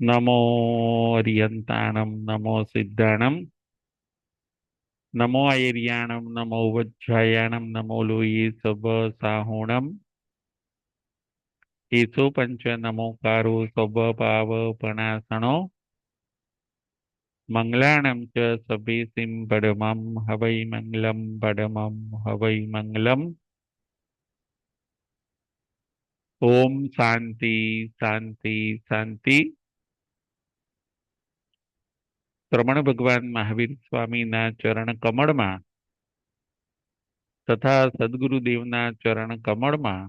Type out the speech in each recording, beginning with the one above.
नमो अरियंताणं नमो सिद्धाणं नमो ऐर्याणं नमो वज्रायाणं नमो लोये सब साहुणं एसो पंच नमोकारो सब पावपणासनो मंगलाणं च सभेसिं पडमं हवै मंगलं पडमं हवै मंगलम् ओम शांति शांति शांति। श्रमण भगवान महावीर स्वामी ना चरण कमળ માં તથા સદગુરુદેવના ચરણ કમળમાં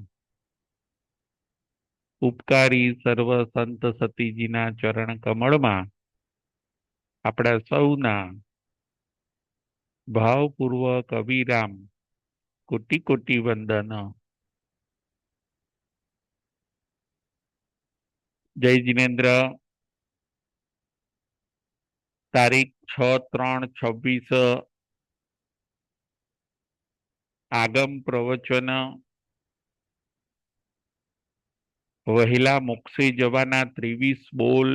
ઉપકારી સર્વ સંત સતીજીના ચરણ કમળમાં આપણા સૌના ભાવપૂર્વક અવિરામ કોટી કોટી વંદન। જય જીનેન્દ્ર। તારીખ 6/3/26 આગમ પ્રવચન વહેલા મોક્ષે જવાના 23 બોલ।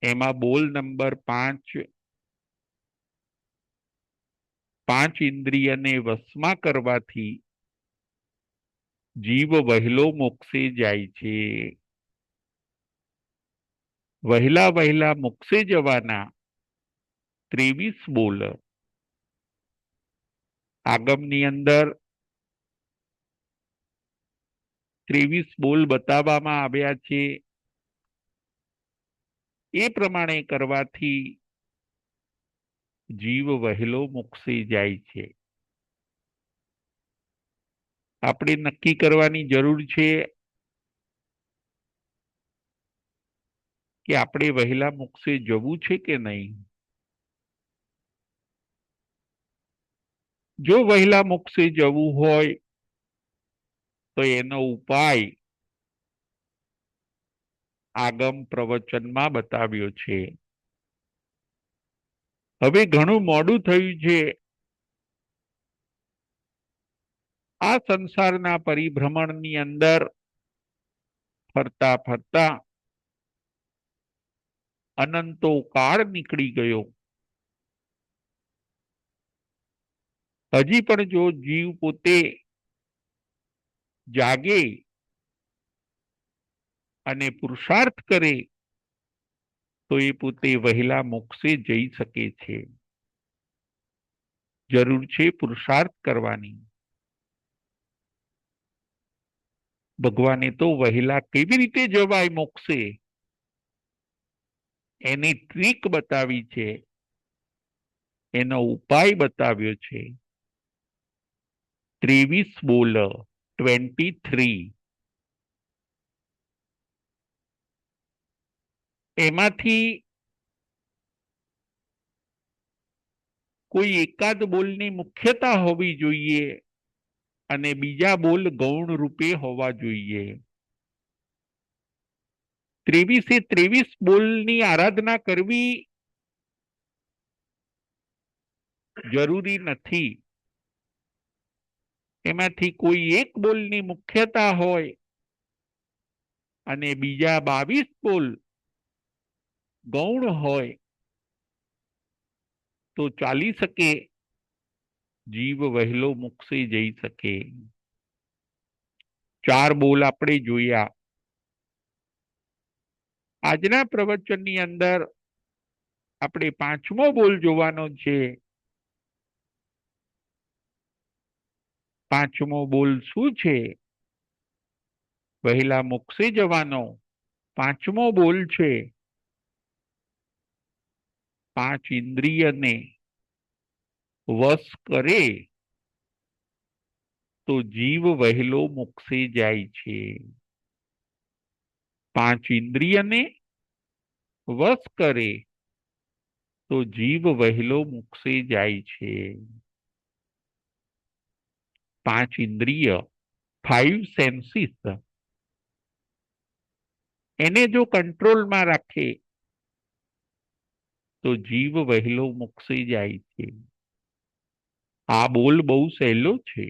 એમાં બોલ નંબર 5 પાંચ ઇન્દ્રિયને વશમાં કરવાથી જીવ વહેલો મોક્ષે જાય છે। વહેલા વહેલા મોક્ષે જવાના 23 બોલ આગમની અંદર 23 બોલ બતાવવામાં આવ્યા છે। એ પ્રમાણે કરવાથી જીવ વહેલો મોક્ષે જાય છે। આપણે નક્કી કરવાની જરૂર છે કે આપણે વહેલા મોક્ષે જવું છે કે નહીં। જો વહેલા મોક્ષે જવું હોય તો એનો ઉપાય આગમ પ્રવચનમાં બતાવ્યો છે। હવે ઘણું મોડું થયું છે। આ સંસારના પરિભ્રમણની અંદર ફરતા ફરતા અનંતો કાળ નીકળી ગયો। હજી પણ જો જીવ પોતે જાગે અને પુરુષાર્થ કરે તો એ પોતે વહેલા મોક્ષે જઈ શકે છે। જરૂર છે પુરુષાર્થ કરવાની। ભગવાને તો વહેલા કેવી રીતે જવાય મોક્ષે એની ટ્રીક બતાવી છે, એનો ઉપાય બતાવ્યો છે। 23 બોલ 23 એમાંથી કોઈ એકાદ બોલની મુખ્યતા હોવી જોઈએ અને બીજા બોલ ગૌણ રૂપે હોવા જોઈએ। 23 બોલની આરાધના કરવી જરૂરી નથી। એમાંથી કોઈ એક બોલની મુખ્યતા હોય અને બીજા 22 બોલ ગૌણ હોય તો ચાલી શકે, જીવ વહેલો મોક્ષે જઈ શકે। 4 બોલ આપણે જોયા। આજના પ્રવચનની અંદર આપણે 5મો બોલ જોવાનો છે। 5મો બોલ શું છે? વહેલા મોક્ષે જવાનો 5મો બોલ છે। 5 ઇન્દ્રિયને વશ કરે તો જીવ વહેલો મોક્ષે જાય છે। 5 ઇન્દ્રિયને વશ કરે તો જીવ વહેલો મોક્ષે જાય છે। 5 ઇન્દ્રિય 5 સેન્સીસ એને જો કંટ્રોલમાં રાખે તો જીવ વહેલો મોક્ષે જાય છે। આ બોલ બહુ સહેલો છે।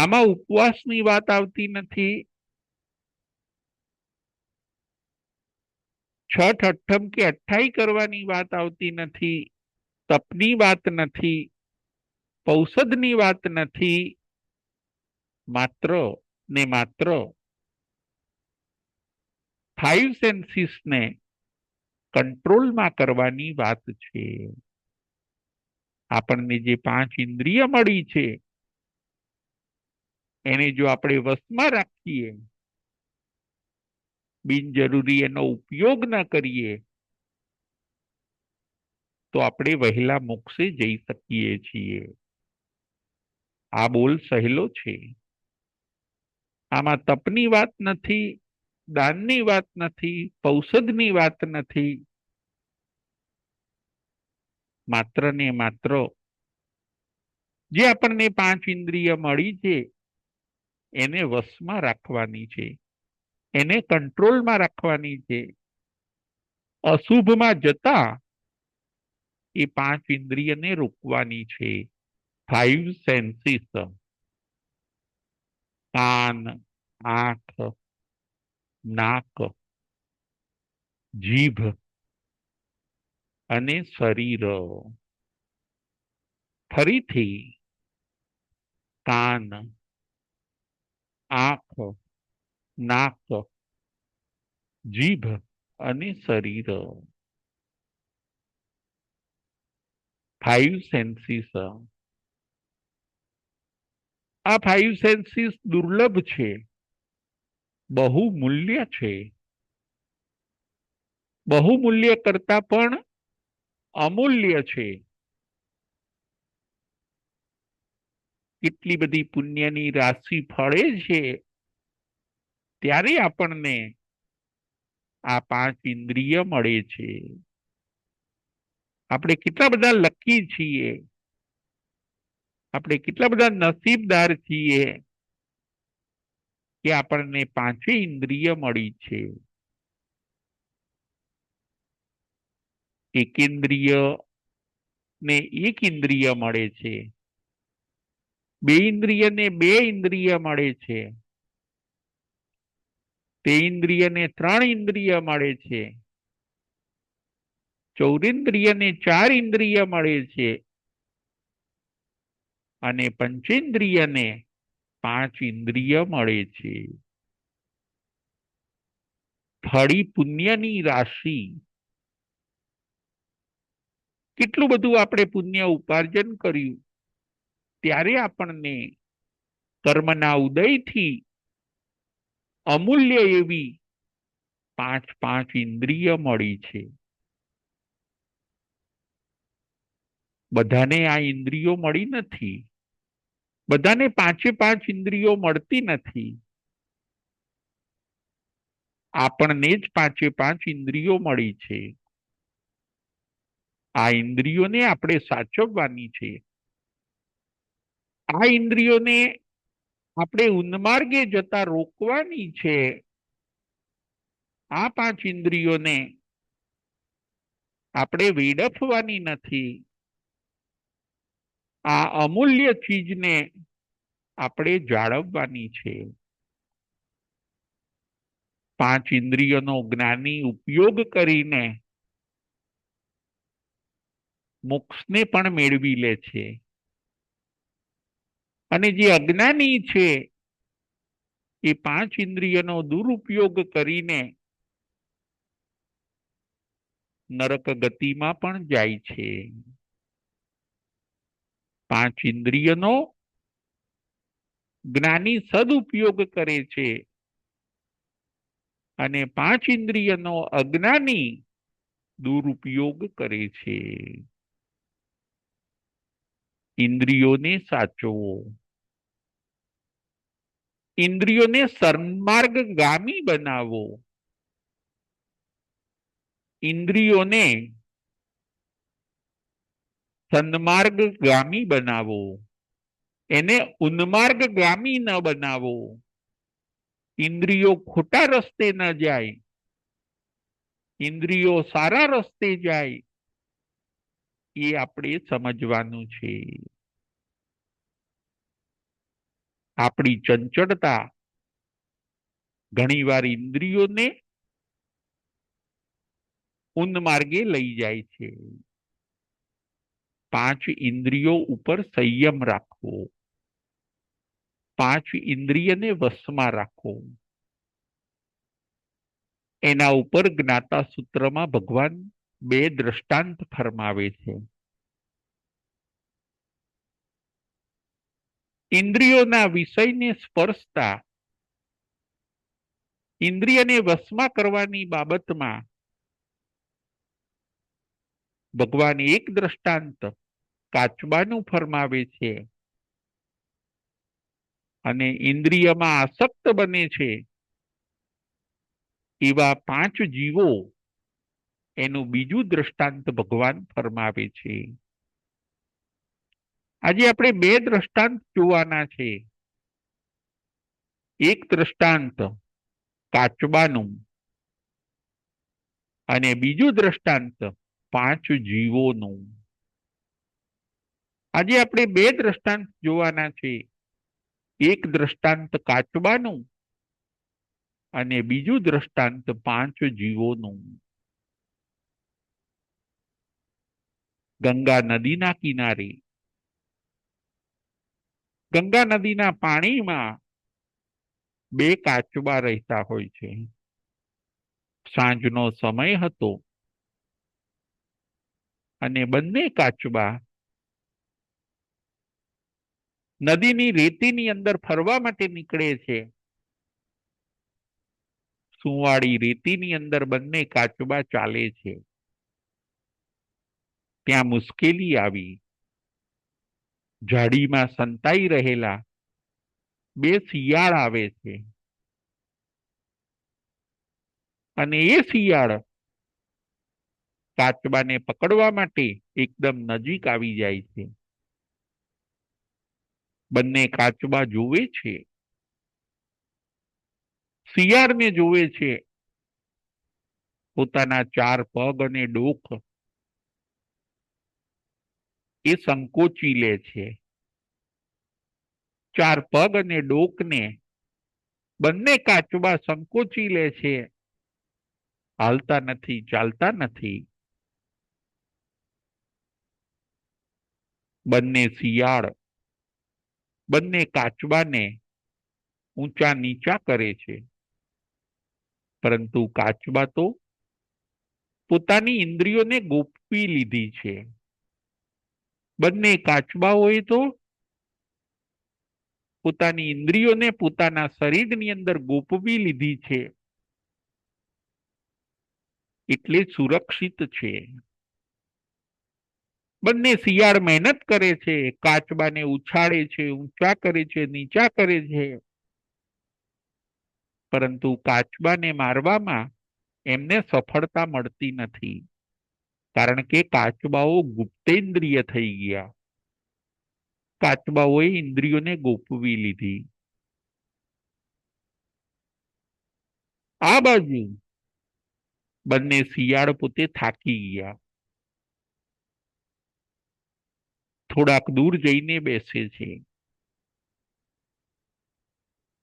આમાં ઉપવાસની વાત આવતી નથી, છઠ અઠ્ઠમ કે અઠ્ઠાઈ કરવાની વાત આવતી નથી, તપની વાત નથી, પૌષદની વાત નથી, માત્ર ને માત્ર ફાઈવ સેન્સીસને કંટ્રોલમાં કરવાની વાત છે. આપણને જે પાંચ ઇન્દ્રિય મળી છે એને જો આપણે વશમાં રાખીએ, બિનજરૂરી એનો ઉપયોગ ન કરીએ, તો આપણે વહેલા મોક્ષે જઈ શકીએ છીએ. આ બોલ સહેલો છે. આમાં તપની વાત નથી, દાનની વાત નથી, પૌષદની વાત નથી, માત્ર ને માત્ર જે આપણને પાંચ ઇન્દ્રિય મળી છે એને વશમાં રાખવાની છે, એને કંટ્રોલમાં રાખવાની છે. અશુભમાં જતા એ પાંચ ઇન્દ્રિયને રોકવાની છે. ફાઈવ સેન્સીસ, કાન, આંખ, નાક, જીભ અને શરીર. ફરીથી કાન, આંખ, નાક, જીભ અને શરીર. Five senses. આ ફાઈવ સેન્સીસ દુર્લભ છે, બહુમૂલ્ય છે. બહુમૂલ્ય કરતા પણ અમૂલ્ય છે. કેટલી બધી પુણ્યની રાશિ ફળે છે ત્યારે આપણને આ પાંચ ઇન્દ્રિય મળે છે. આપણે કેટલા બધા લકી છીએ, આપણે કેટલા બધા નસીબદાર છીએ કે આપણને પાંચે ઇન્દ્રિય મળી છે. એક ઇન્દ્રિય ને એક ઇન્દ્રિય મળે છે, બે ઇન્દ્રિય ને બે ઇન્દ્રિય મળે છે, તે ઇન્દ્રિયને ત્રણ ઇન્દ્રિય મળે છે, ચૌરેન્દ્રિયને ચાર ઇન્દ્રિય મળે છે અને પંચેન્દ્રિયને પાંચ ઇન્દ્રિય મળે છે. ફળી પુણ્યની રાશિ. કેટલું બધું આપણે પુણ્ય ઉપાર્જન કર્યું ત્યારે આપણને કર્મના ઉદયથી અમૂલ્ય એવી પાંચ પાંચ ઇન્દ્રિય મળી છે. બધાને આ ઇન્દ્રિયો મળી નથી, બધાને પાંચે પાંચ ઇન્દ્રિયો મળતી નથી. આપણને જ પાંચે પાંચ ઇન્દ્રિયો મળી છે. આ ઇન્દ્રિયોને આપણે સાચવવાની છે. આ ઇન્દ્રિયોને આપણે ઉન્માર્ગે જતા રોકવાની છે. આ પાંચ ઇન્દ્રિયોને આપણે વેડફવાની નથી. આ અમૂલ્ય ચીજને આપણે જાળવવાની છે. પાંચ ઇન્દ્રિયોનો જ્ઞાની ઉપયોગ કરીને મોક્ષને પણ મેળવી લે છે અને જે અજ્ઞાની છે એ પાંચ ઇન્દ્રિયનો દુરુપયોગ કરીને નરક ગતિમાં પણ જાય છે. પાંચ ઇન્દ્રિયનો જ્ઞાની સદુપયોગ કરે છે અને પાંચ ઇન્દ્રિયનો અજ્ઞાની દુરુપયોગ કરે છે. ઇન્દ્રિયોને સાચવો, ઇન્દ્રિયોને સન્માર્ગગામી બનાવો, ઇન્દ્રિયોને સન્માર્ગગામી બનાવો, એને ઉન્માર્ગગામી ન બનાવો. ઇન્દ્રિયો ખોટા રસ્તે ન જાય, ઇન્દ્રિયો સારા રસ્તે જાય, એ આપણે સમજવાનું છે. આપણી ચંચળતા ઘણીવાર ઇન્દ્રિયોને ઉન્માર્ગે લઈ જાય છે. 5 ઇન્દ્રિયો ઉપર સંયમ રાખવો, 5 ઇન્દ્રિયને વશમાં રાખવો, એના ઉપર જ્ઞાતા સૂત્રમાં ભગવાન 2 દ્રષ્ટાંત ફરમાવે છે. ઇન્દ્રિયોના વિષયને સ્પર્શતા ઇન્દ્રિયને વશમાં કરવાની બાબતમાં ભગવાન એક દ્રષ્ટાંત કાચબાનું ફરમાવે છે, અને ઇન્દ્રિયમાં આસક્ત બને છે એવા 5 જીવો એનું બીજું દ્રષ્ટાંત ભગવાન ફરમાવે છે. આજે આપણે 2 દ્રષ્ટાંત જોવાના છે. એક દ્રષ્ટાંત કાચબાનું અને બીજું દ્રષ્ટાંત 5 જીવોનું. આજે આપણે 2 દ્રષ્ટાંત જોવાના છે. એક દ્રષ્ટાંત કાચબાનું અને બીજું દ્રષ્ટાંત 5 જીવોનું. ગંગા નદીના કિનારે, ગંગા નદીના પાણીમાં 2 કાચબા રહેતા હોય છે. સાંજનો સમય હતો અને બંને કાચબા નદીની રેતીની અંદર ફરવા માટે નીકળે છે. સુંવાળી રેતીની અંદર બંને કાચબા ચાલે છે. ત્યાં મુશ્કેલી આવી. ઝાડીમાં સંતાઈ રહેલા 2 શિયાળ આવે છે અને એ શિયાળ કાચબાને પકડવા માટે એકદમ નજીક આવી જાય છે. બંને કાચબા જોવે છે, શિયાળને જોવે છે. પોતાના 4 પગ અને ડોક એ સંકોચી લે છે. 4 પગ અને ડોકને બંને કાચબા સંકોચી લે છે. હાલતા નથી, ચાલતા નથી. બંને શિયાળ બંને કાચબાને ઊંચા નીચા કરે છે, પરંતુ કાચબા તો પોતાની ઇન્દ્રિયોને ગોપવી લીધી છે. બંને કાચબાઓએ તો પોતાની ઇન્દ્રિયોને પોતાના શરીરની અંદર ગોપવી લીધી છે, એટલે સુરક્ષિત છે. બંને શિયાળ મહેનત કરે છે, કાચબાને ઉછાળે છે, ઊંચા કરે છે, નીચા કરે છે, પરંતુ કાચબાને મારવામાં એમને સફળતા મળતી નથી, કારણ કે કાચબાઓ ગુપ્તેન્દ્રિય થઈ ગયા. કાચબાઓએ ઇન્દ્રિયોને ગોપવી લીધી. આ બાજુ બંને શિયાળ પોતે થાકી ગયા. થોડાક દૂર જઈને બેસે છે.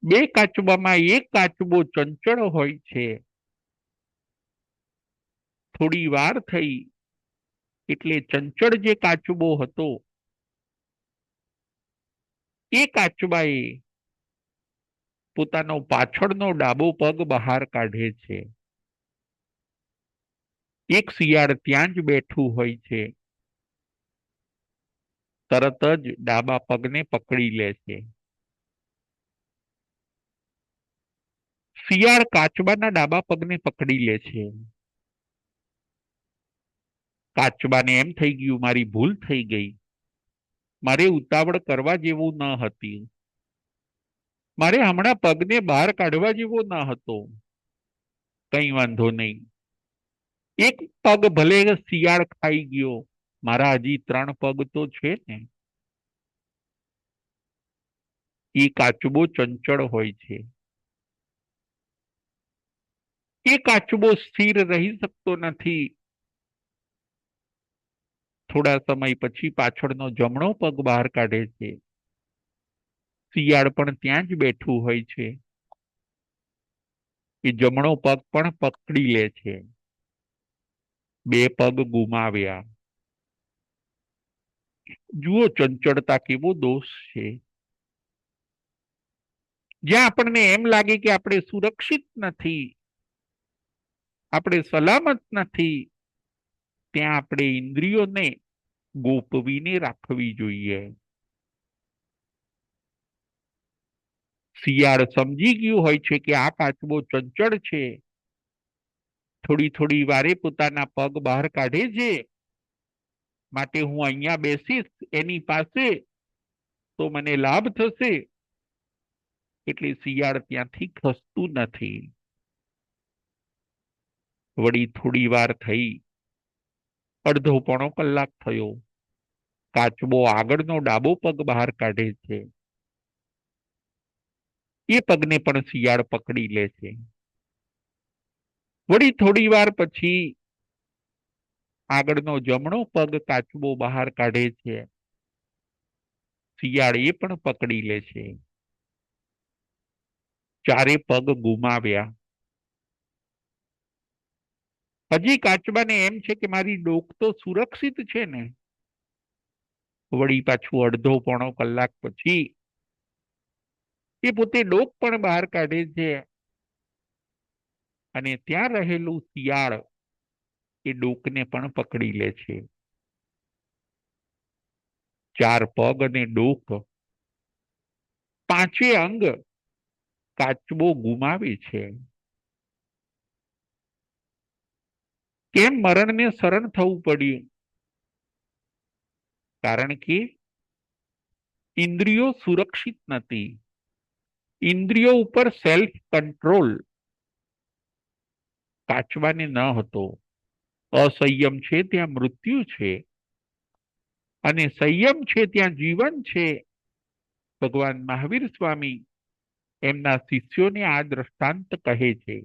2 કાચબામાં એક કાચબો ચંચળ હોય છે. થોડી વાર થઈ એટલે ચંચળ જે કાચબો હતો એ કાચબાએ પોતાનો પાછળનો ડાબો પગ બહાર કાઢે છે. એક શિયાળ ત્યાં જ બેઠું હોય છે. તરત જ ડાબા પગને પકડી લે છે. શિયાળ કાચબાના ડાબા પગને પકડી લે છે. કાચબાને એમ થઈ ગયું, મારી ભૂલ થઈ ગઈ. મારે ઉતાવળ કરવા જેવું ન હતી. મારે હમણાં પગને બહાર કાઢવા જેવો ન હતો. કઈ વાંધો નહીં. એક પગ ભલે શિયાળ ખાઈ ગયો, મારા હજી 3 પગ તો છે ને. એ કાચબો ચંચળ હોય છે. એ કાચબો સ્થિર રહી શકતો નથી. થોડા સમય પછી પાછળનો જમણો પગ બહાર કાઢે છે. શિયાળ પણ ત્યાં જ બેઠું હોય છે. એ જમણો પગ પણ પકડી લે છે. બે પગ ગુમાવ્યા. જુઓ ચંચળતા કેવો દોષ છે. જ્યાં આપણને એમ લાગે કે આપણે સુરક્ષિત નથી, આપણે સલામત નથી, ત્યાં આપણે ઇન્દ્રિયોને ગોપવીને રાખવી જોઈએ. શિયાળ સમજી ગયું હોય છે કે આ કાચબો ચંચળ છે, થોડી થોડી વારે પોતાના પગ બહાર કાઢે છે, માટે હું અહીંયા બેસીશ એની પાસે તો મને લાભ થશે. એટલે શિયાળ ત્યાંથી ખસતું નથી. વળી થોડી વાર થઈ, અડધો પોણો કલાક થયો. કાચબો આગળનો ડાબો પગ બહાર કાઢે છે. એ પગને પણ શિયાળ પકડી લે છે. વળી થોડી વાર પછી આગળનો જમણો પગ કાચબો બહાર કાઢે છે. શિયાળ એ પણ પકડી લે છે. ચારે પગ ગુમાવ્યા. હજી કાચબાને એમ છે કે મારી ડોક તો સુરક્ષિત છે ને. વળી પાછું અડધો પોણો કલાક પછી એ પોતે ડોક પણ બહાર કાઢે છે, અને ત્યાં રહેલું શિયાળ એ ડોકને પણ પકડી લે છે. ચાર પગ અને ડોક, પાંચે અંગ કાચબો ગુમાવે છે. કેમ મરણને શરણ થવું પડ્યું? કારણ કે ઇન્દ્રિયો સુરક્ષિત નથી. ઇન્દ્રિયો ઉપર સેલ્ફ કંટ્રોલ કાચબાને ન હતો. અસંયમ છે ત્યાં મૃત્યુ છે, અને સંયમ છે ત્યાં જીવન છે. ભગવાન મહાવીર સ્વામી એમના શિષ્યોને આ દ્રષ્ટાંત કહે છે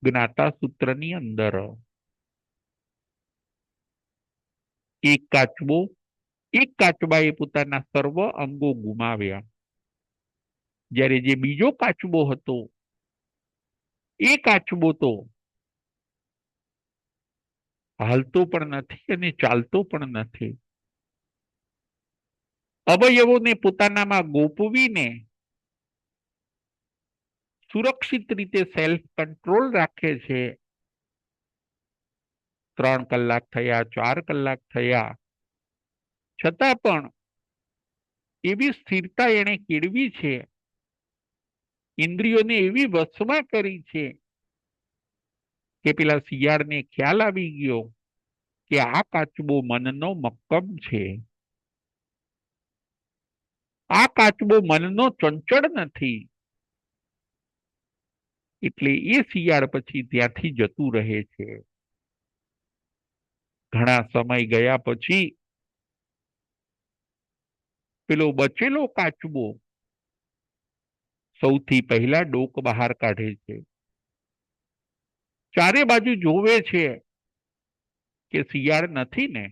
જ્ઞાતા સૂત્રની અંદર. એક કાચબાએ પોતાના સર્વ અંગો ગુમાવ્યા, જ્યારે જે બીજો કાચબો હતો એ કાચબો તો હાલતો પણ નથી અને ચાલતો પણ નથી. અવયવોને પોતાનામાં ગોપવીને સુરક્ષિત રીતે સેલ્ફ કંટ્રોલ રાખે છે. 3 કલાક થયા, 4 કલાક થયા, છતાં પણ એવી સ્થિરતા એને કેળવી છે, ઇન્દ્રિયોને એવી વશમાં કરી છે કે પેલા શિયાળને ખ્યાલ આવી ગયો કે આ કાચબો મનનો મક્કમ છે, આ કાચબો મનનો ચંચળ નથી. એટલે એ શિયાળ પછી ત્યાંથી જતું રહે છે. ઘણા સમય ગયા પછી પેલો બચેલો કાચબો સૌથી પહેલા ડોક બહાર કાઢે છે. ચારે બાજુ જોવે છે કે શિયાળ નથી ને.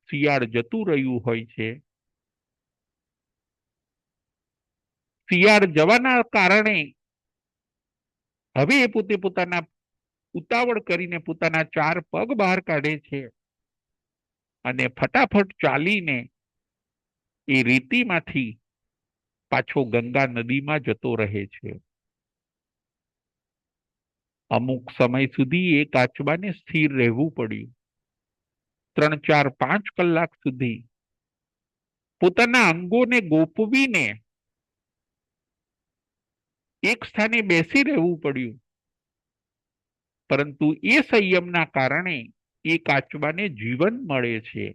શિયાળ જતું રહ્યું હોય છે. શિયાળ જવાના કારણે હવે એ પોતે પોતાના ઉતાવળ કરીને પોતાના 4 પગ બહાર કાઢે છે, અને ફટાફટ ચાલીને એ રેતીમાંથી પાછો ગંગા નદીમાં જતો રહે છે. અમુક સમય સુધી એ કાચબાને સ્થિર રહેવું પડ્યું. 3, 4, 5 કલાક સુધી પોતાના અંગોને ગોપવીને એક સ્થાને બેસી રહેવું પડ્યું. પરંતુ એ સંયમના કારણે એ કાચબાને જીવન મળે છે.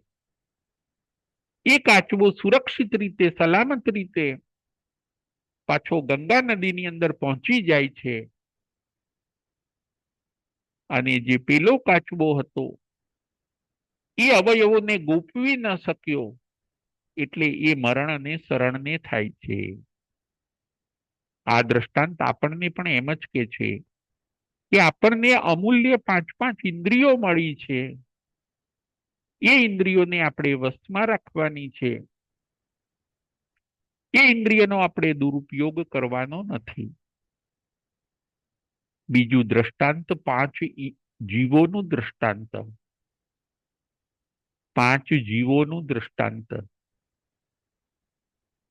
એ કાચબો સુરક્ષિત રીતે, સલામત રીતે પાછો ગંગા નદીની અંદર પહોંચી જાય છે. અને જે પેલો કાચબો હતો એ અવયવોને ગોપવી ન શક્યો, એટલે એ મરણને શરણને થાય છે. આ દ્રષ્ટાંત આપણને પણ એમ જ કે છે કે આપણને અમૂલ્ય 5 ઇન્દ્રિયો મળી છે. એ ઇન્દ્રિયોને આપણે વશમાં રાખવાની છે. એ ઇન્દ્રિયનો આપણે દુરુપયોગ કરવાનો નથી. બીજું દ્રષ્ટાંત જીવોનું દ્રષ્ટાંત. 5 જીવોનું દ્રષ્ટાંત.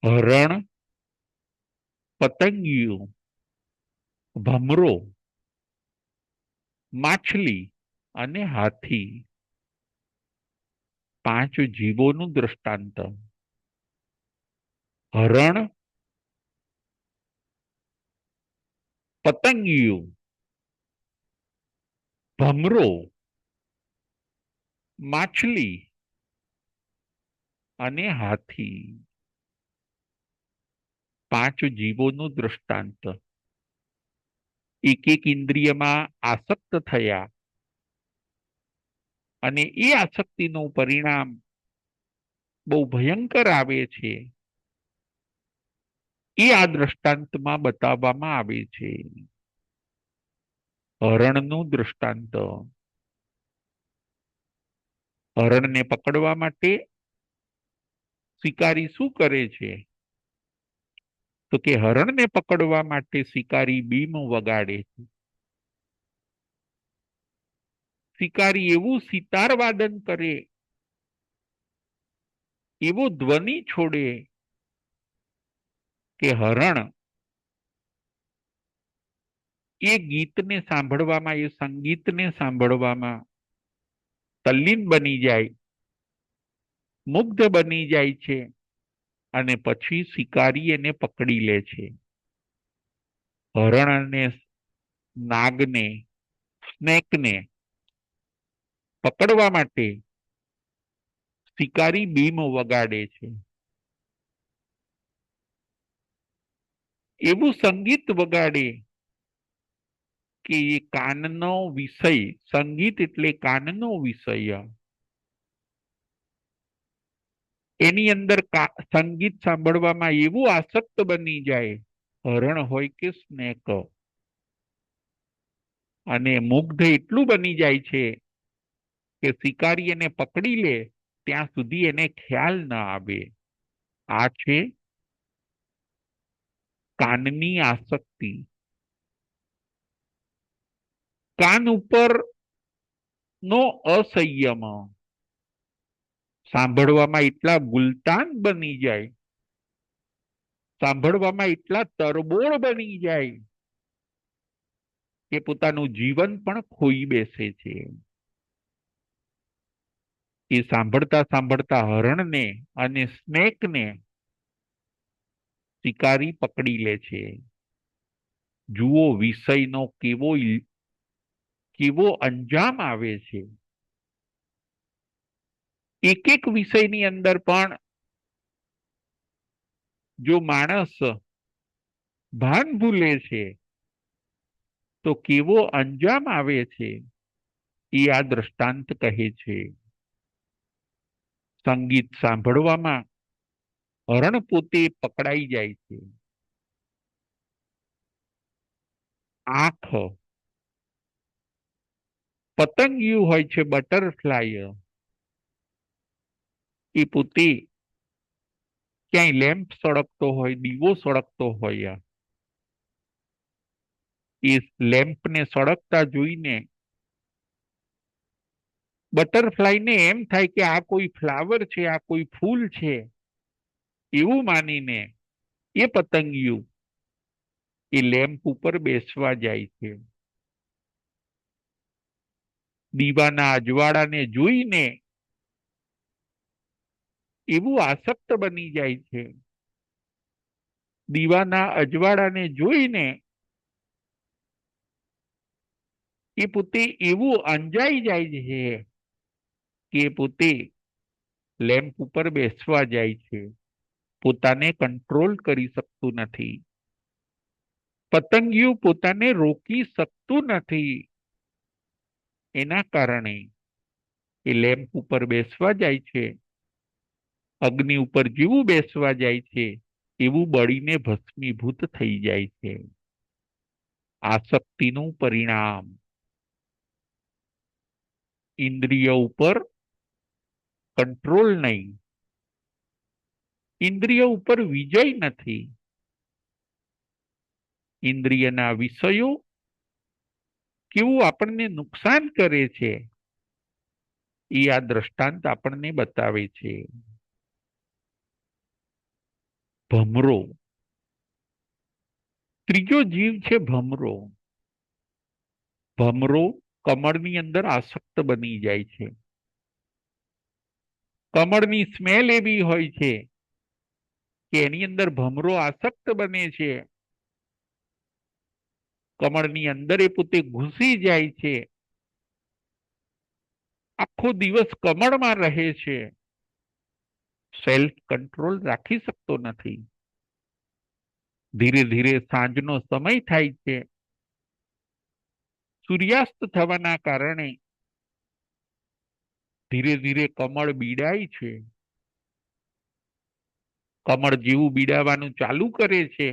હરણ, પતંગિયું, ભમરો, માછલી અને હાથી. 5 જીવોનું દ્રષ્ટાંત. હરણ, પતંગિયું, ભમરો, માછલી અને હાથી. 5 જીવોનું દ્રષ્ટાંત. એક એક ઇન્દ્રિયમાં આસક્ત થયા અને એ આસક્તિનું પરિણામ બહુ ભયંકર આવે છે. એ આ દ્રષ્ટાંતમાં બતાવવામાં આવે છે. હરણનું દ્રષ્ટાંત. હરણને પકડવા માટે શિકારી શું કરે છે? તો કે હરણને પકડવા માટે શિકારી બીમ વગાડે છે. શિકારી એવું સિતાર વાદન કરે, એવો ધ્વનિ છોડે કે હરણ એ ગીતને સાંભળવામાં, એ સંગીતને સાંભળવામાં તલ્લીન બની જાય, મુગ્ધ બની જાય છે અને પછી શિકારી એને પકડી લે છે. હરણ અને નાગને, સ્નેકને પકડવા માટે શિકારી બીમ વગાડે છે. એવું સંગીત વગાડે કે એ કાનનો વિષય, સંગીત એટલે કાનનો વિષય. એની અંદર સંગીત સાંભળવામાં એવું આસક્ત બની જાય, હરણ હોય કે સ્નેક, અને મુગ્ધ એટલું બની જાય છે કે શિકારી એને પકડી લે ત્યાં સુધી એને ખ્યાલ ન આવે. આ છે કાનની આસક્તિ. કાન ઉપર નો અસંયમ, સાંભળવામાં એટલા ગુલતાન બની જાય, સાંભળવામાં એટલા તરબોળ બની જાય કે પોતાનું જીવન પણ ખોઈ બેસે છે. એ સાંભળતા સાંભળતા હરણને અને સ્નેકને શિકારી પકડી લે છે. જુઓ વિષયનો કેવો અંજામ આવે છે. એક એક વિષયની અંદર પણ જો માણસ ભાન ભૂલે છે તો કેવો અંજામ આવે છે, એ આ દ્રષ્ટાંત કહે છે. સંગીત સાંભળવામાં હરણ પોતે પકડાઈ જાય છે. આંખ, પતંગિયું હોય છે બટરફ્લાય, એ પોતે ક્યાંય લેમ્પ સળગતો હોય, દીવો સળગતો હોય, એ લેમ્પને સળગતા જોઈને બટરફ્લાયને એમ થાય કે આ કોઈ ફ્લાવર છે, આ કોઈ ફૂલ છે, એવું માનીને એ પતંગિયું એ લેમ્પ ઉપર બેસવા જાય છે. દીવાના અજવાળાને જોઈને એવું આસક્ત બની જાય છે. દીવાના અજવાળાને જોઈને એ પોતે એવું અંજાઈ જાય છે કે પોતે લેમ્પ ઉપર બેસવા જાય છે. પોતાને કંટ્રોલ કરી શકતું નથી. પતંગિયું પોતાને રોકી શકતું નથી. એના કારણે એ લેમ્પ ઉપર બેસવા જાય છે. અગ્નિ ઉપર જેવું બેસવા જાય છે એવું બળીને ભસ્મીભૂત થઈ જાય છે. આસક્તિનું પરિણામ. ઇન્દ્રિય ઉપર કંટ્રોલ નહીં, ઇન્દ્રિય ઉપર વિજય નથી. ઇન્દ્રિયના વિષયો કેવું આપણને નુકસાન કરે છે એ આ દ્રષ્ટાંત આપણને બતાવે છે. ભમરો, ત્રીજો જીવ છે ભમરો. ભમરો કમળની અંદર આસક્ત બની જાય છે. કમળની સ્મેલ એવી હોય છે કે એની અંદર ભમરો આસક્ત બને છે. કમળની અંદર એ પોતે ઘૂસી જાય છે. આખો દિવસ કમળમાં રહે છે. સેલ્ફ કંટ્રોલ રાખી શકતો નથી. ધીરે ધીરે સાંજનો સમય થાય છે. સૂર્યાસ્ત થવાના કારણે ધીરે ધીરે કમળ બીડાય છે. કમળ જેવું બીડાવાનું ચાલુ કરે છે,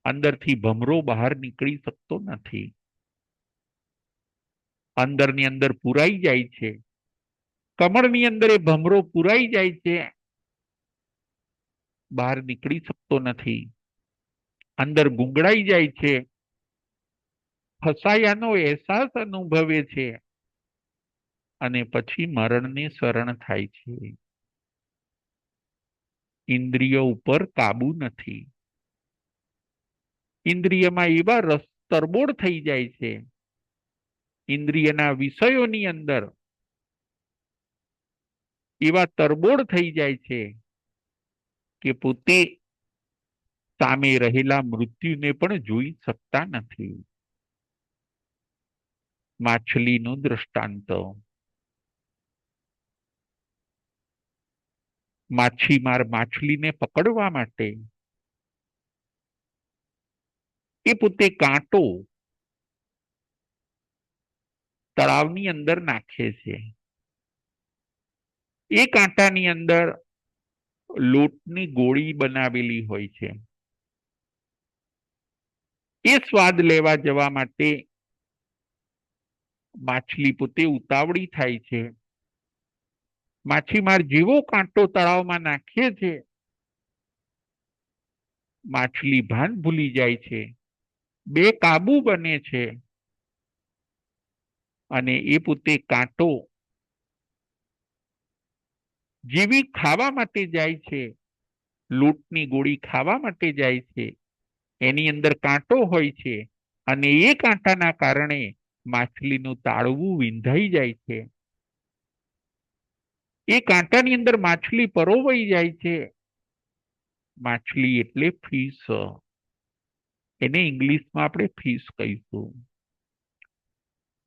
અંદરથી ભમરો બહાર નીકળી શકતો નથી. અંદરની અંદર પુરાઈ જાય છે. કમળની અંદર એ ભમરો પુરાઈ જાય છે, બહાર નીકળી શકતો નથી. અંદર ગુંગળાઈ જાય છે. ફસાયાનો અહેસાસ અનુભવે છે અને પછી મરણને શરણ થાય છે. ઇન્દ્રિયો ઉપર કાબુ નથી. ઇન્દ્રિયમાં એવા રસ તરબોળ થઈ જાય છે, ઇન્દ્રિયના વિષયોની અંદર એવા તરબોળ થઈ જાય છે કે પોતે સામે રહેલા મૃત્યુને પણ જોઈ શકતા નથી. માછલીનું દૃષ્ટાંત. માછીમાર માછલીને પકડવા માટે એ પોતે કાંટો તળાવની અંદર નાખે છે. એ કાંટાની અંદર લોટની ગોળી બનાવેલી હોય છે. એ સ્વાદ લેવા જવા માટે માછલી પોતે ઉતાવળી થાય છે. માછીમાર જેવો કાંટો તળાવમાં નાખે છે, માછલી ભાન ભૂલી જાય છે, બેકાબુ બને છે અને એ પોતે કાંટો જેવી ખાવા માટે જાય છે, લોટની ગોળી ખાવા માટે જાય છે, એની અંદર કાંટો હોય છે અને એ કાંટાના કારણે માછલીનું તાળવું વિંધાઈ જાય છે. એ કાંટાની અંદર માછલી પરોવાઈ જાય છે. માછલી એટલે ફિશ. એને ઇંગ્લિશમાં આપણે ફિશ કહીશું.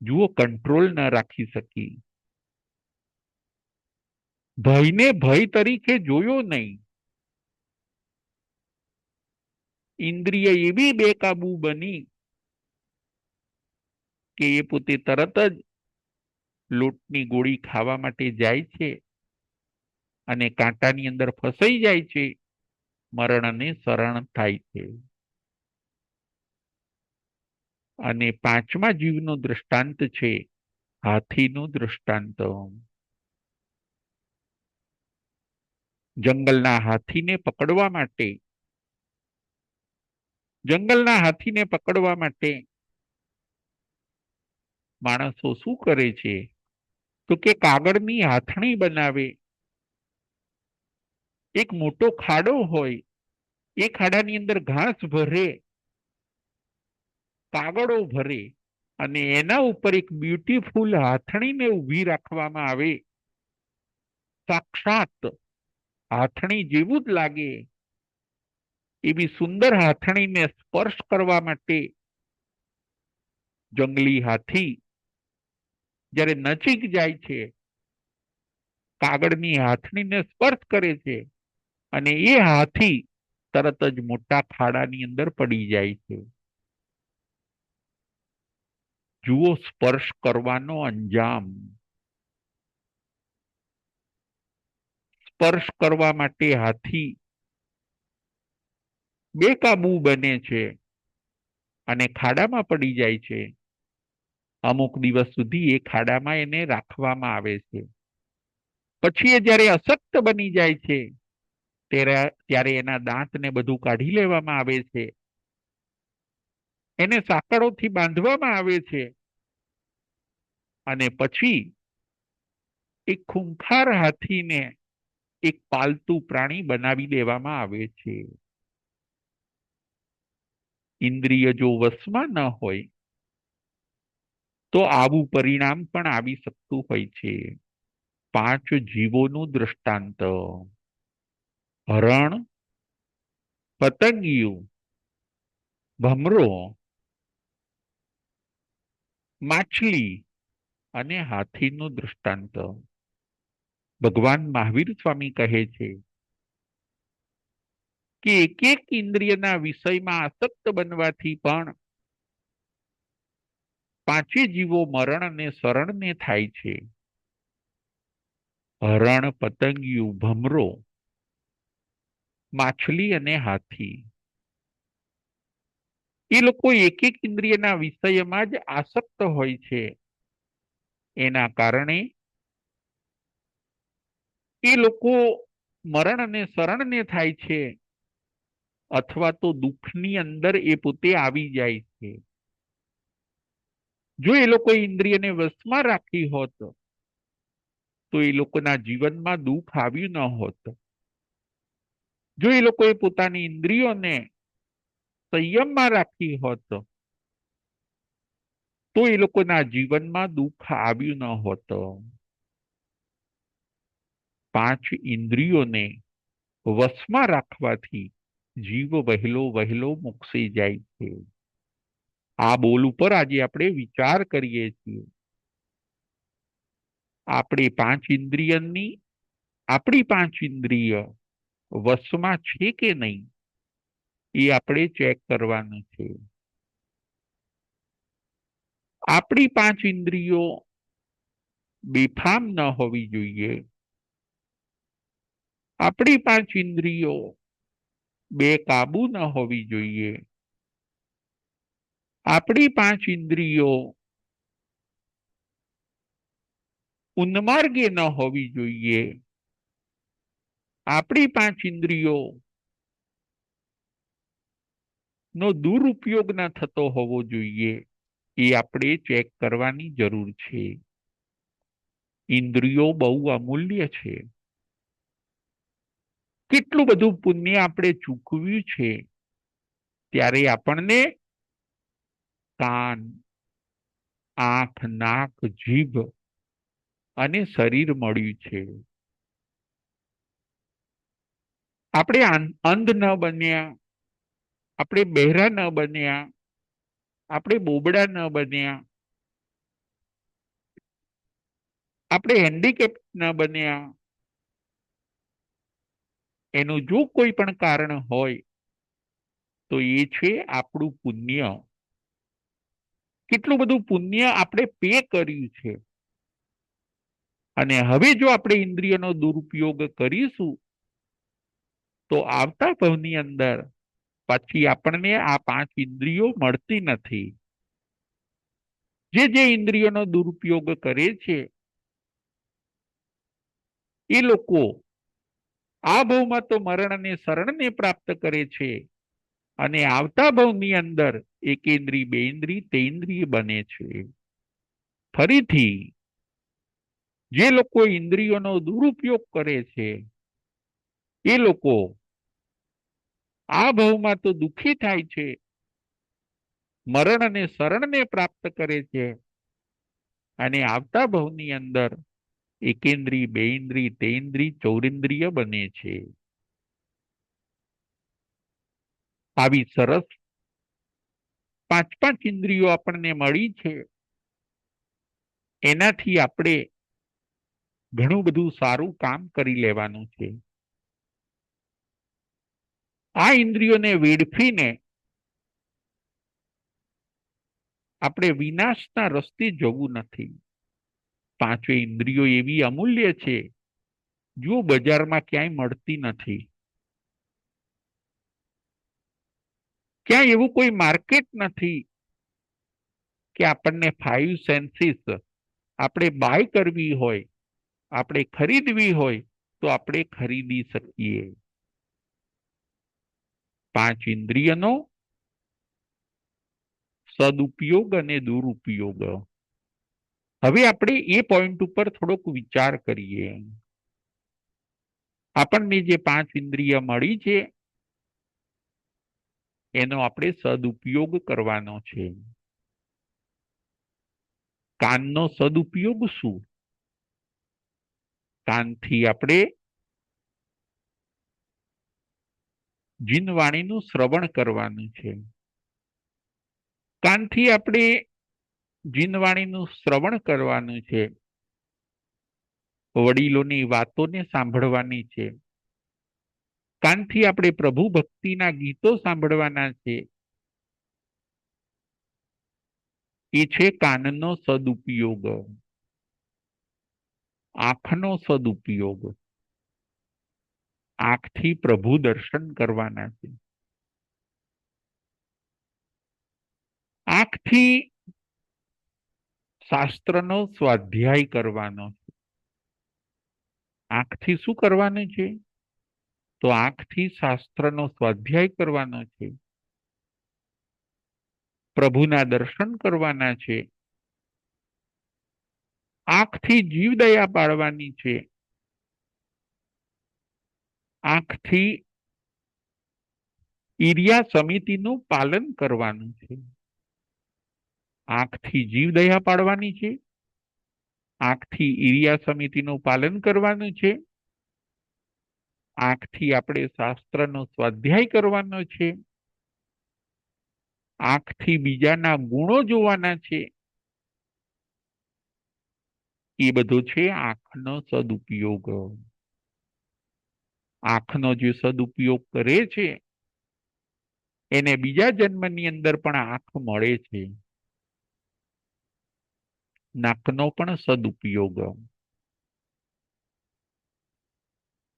જુઓ, કંટ્રોલ ન રાખી શકી. ભયને ભય તરીકે જોયો નહીં. ઇન્દ્રિય એવી બેકાબુ બની કે એ પોતે તરત જ લોટની ગોળી ખાવા માટે જાય છે અને કાંટાની અંદર ફસાઈ જાય છે, મરણને શરણ થાય છે. અને પાંચમા જીવનો દૃષ્ટાંત છે હાથીનું દૃષ્ટાંત. જંગલના હાથીને પકડવા માટે માણસો શું કરે છે તો કે કાગળની હાથણી બનાવે. એક મોટો ખાડો હોય, એ ખાડાની અંદર ઘાસ ભરે, કાગળો ભરે અને એના ઉપર એક બ્યુટીફુલ હાથણીને ઊભી રાખવામાં આવે. સાક્ષાત હાથણી જેવું જ લાગે એવી સુંદર હાથણીને સ્પર્શ કરવા માટે જંગલી હાથી જ્યારે નજીક જાય છે, કાગળની હાથણીને સ્પર્શ કરે છે અને એ હાથી તરત જ મોટા ખાડાની અંદર પડી જાય છે. જુઓ સ્પર્શ કરવાનો અંજામ. સ્પર્શ કરવા માટે હાથી બેકાબુ બને છે અને ખાડામાં પડી જાય છે. અમુક દિવસ સુધી એ ખાડામાં એને રાખવામાં આવે છે. પછી એ જ્યારે અશક્ત બની જાય છે, ત્યારે એના દાંત ને બધું કાઢી લેવામાં આવે છે, એને સાંકળોથી બાંધવામાં આવે છે, અને પછી એક ખૂંખાર હાથીને એક પાલતુ પ્રાણી બનાવી દેવામાં આવે છે. ઇન્દ્રિય જો વશમાં ન હોય તો આવું પરિણામ પણ આવી શકતું હોય છે. 5 જીવોનું દૃષ્ટાંત: હરણ, પતંગિયું, ભમરો, માછલી અને હાથીનું દૃષ્ટાંત. ભગવાન મહાવીર સ્વામી કહે છે કે એક એક ઇન્દ્રિયના વિષયમાં આસક્ત બનવાથી પણ 5 જીવો મરણ અને શરણને થાય છે. હરણ, પતંગિયું, ભમરો, માછલી અને હાથી, એ લોકો એક એક ઇન્દ્રિયના વિષયમાં જ આસક્ત હોય છે. એના કારણે એ લોકો મરણ અને શરણને થાય છે, અથવા તો દુઃખની અંદર એ પોતે આવી જાય છે. જો એ લોકો ઇન્દ્રિયને વશમાં રાખી હોત તો એ લોકોના જીવનમાં દુઃખ આવ્યું ન હોત. જો એ લોકોએ પોતાની ઇન્દ્રિયોને સંયમમાં રાખી હોત તો એ લોકોના જીવનમાં દુઃખ આવ્યું ન હોત. 5 ઇન્દ્રિયોને વશમાં રાખવાથી જીવ વહેલો વહેલો મોક્ષે જાય છે. આ બોલ ઉપર આજે આપણે વિચાર કરીએ છીએ. આપણી 5 ઇન્દ્રિય વશમાં છે કે નહીં એ આપણે ચેક કરવાનું છે. આપણી 5 ઇન્દ્રિયો બેફામ ન હોવી જોઈએ. આપણી 5 ઇન્દ્રિયો બેકાબુ ન હોવી જોઈએ. આપણી 5 ઇન્દ્રિયો ઉન્માર્ગે ન હોવી જોઈએ. આપણી 5 ઇન્દ્રિયો નો દુરુપયોગ ન થતો હોવો જોઈએ. એ આપણે ચેક કરવાની જરૂર છે. ઇન્દ્રિયો બહુ અમૂલ્ય છે. કેટલું બધું પુણ્ય આપણે ચૂકવ્યું છે ત્યારે આપણને કાન, આંખ, નાક, જીભ અને શરીર મળ્યું છે. આપણે અંધ ન બન્યા, આપણે બહેરા ન બન્યા, આપણે બોબડા ન બન્યા, આપણે હેન્ડીકેપ ન બન્યા. એનું જો કોઈ પણ કારણ હોય તો એ છે આપણું પુણ્ય. કેટલું બધું પુણ્ય આપણે પે કર્યું છે, અને હવે જો આપણે ઇન્દ્રિયનો દુરુપયોગ કરીશું તો આવતા ભવની અંદર પછી આપણને આ 5 ઇન્દ્રિયો મળતી નથી. જે ઇન્દ્રિયોનો દુરુપયોગ કરે છે એ લોકો આ ભવમાં તો મરણ અને શરણને પ્રાપ્ત કરે છે, અને આવતા ભવની અંદર એકેન્દ્રિય, બેઇન્દ્રિય, તેઇન્દ્રિય બને છે. ફરીથી જે લોકો ઇન્દ્રિયોનો દુરુપયોગ કરે છે એ લોકો આ ભવમાં તો દુઃખી થાય છે, મરણ અને શરણને પ્રાપ્ત કરે છે, અને આવતા ભવની અંદર એકેન્દ્રિય, બેઇન્દ્રિય, તેઇન્દ્રિય, ચૌરિન્દ્રિય બને છે. આવી સરસ 5 ઇન્દ્રિયો આપણને મળી છે. એનાથી આપણે ઘણું બધું સારું કામ કરી લેવાનું છે. આ ઇન્દ્રિયોને વેડફીને આપણે વિનાશના રસ્તે જવું નથી. 5 ઇન્દ્રિયો એવી અમૂલ્ય છે જો બજારમાં ક્યાંય મળતી નથી. ક્યાંય એવું કોઈ માર્કેટ નથી કે આપણને 5 સેન્સીસ આપણે બાય કરવી હોય, આપણે ખરીદવી હોય તો આપણે ખરીદી શકીએ. પાંચ ઇન્દ્રિયનો સદુપયોગ અને દુરુપયોગ. હવે આપણે એ પોઈન્ટ ઉપર થોડોક વિચાર કરીએ. આપણને જે પાંચ ઇન્દ્રિય મળી છે એનો આપણે સદુપયોગ કરવાનો છે. કાનનો સદુપયોગ શું? કાનથી આપણે જીનવાણીનું શ્રવણ કરવાનું છે. કાનથી આપણે જીનવાણીનું શ્રવણ કરવાનું છે. વડીલોની વાતોને સાંભળવાની છે. કાનથી આપણે પ્રભુ ભક્તિના ગીતો સાંભળવાના છે. એ છે કાનનો સદુપયોગ. આંખનો સદુપયોગ, આંખથી પ્રભુ દર્શન કરવાના છે. આંખથી શાસ્ત્રનો સ્વાધ્યાય કરવાનો છે. આંખથી શું કરવાનું છે? તો આંખથી શાસ્ત્રનો સ્વાધ્યાય કરવાનો છે. પ્રભુના દર્શન કરવાના છે. આંખથી જીવદયા પાડવાની છે. આંખથી ઈર્યા સમિતિનું પાલન કરવાનું છે. આંખથી જીવદયા પાડવાની છે. આંખથી ઈર્યા સમિતિનું પાલન કરવાનું છે. આંખથી આપણે શાસ્ત્રનો સ્વાધ્યાય કરવાનો છે. આંખથી બીજાના ગુણો જોવાના છે. એ બધો છે આંખનો સદુપયોગ. આંખનો જે સદુપયોગ કરે છે એને બીજા જન્મની અંદર પણ આંખ મળે છે. નાકનો પણ સદુપયોગ.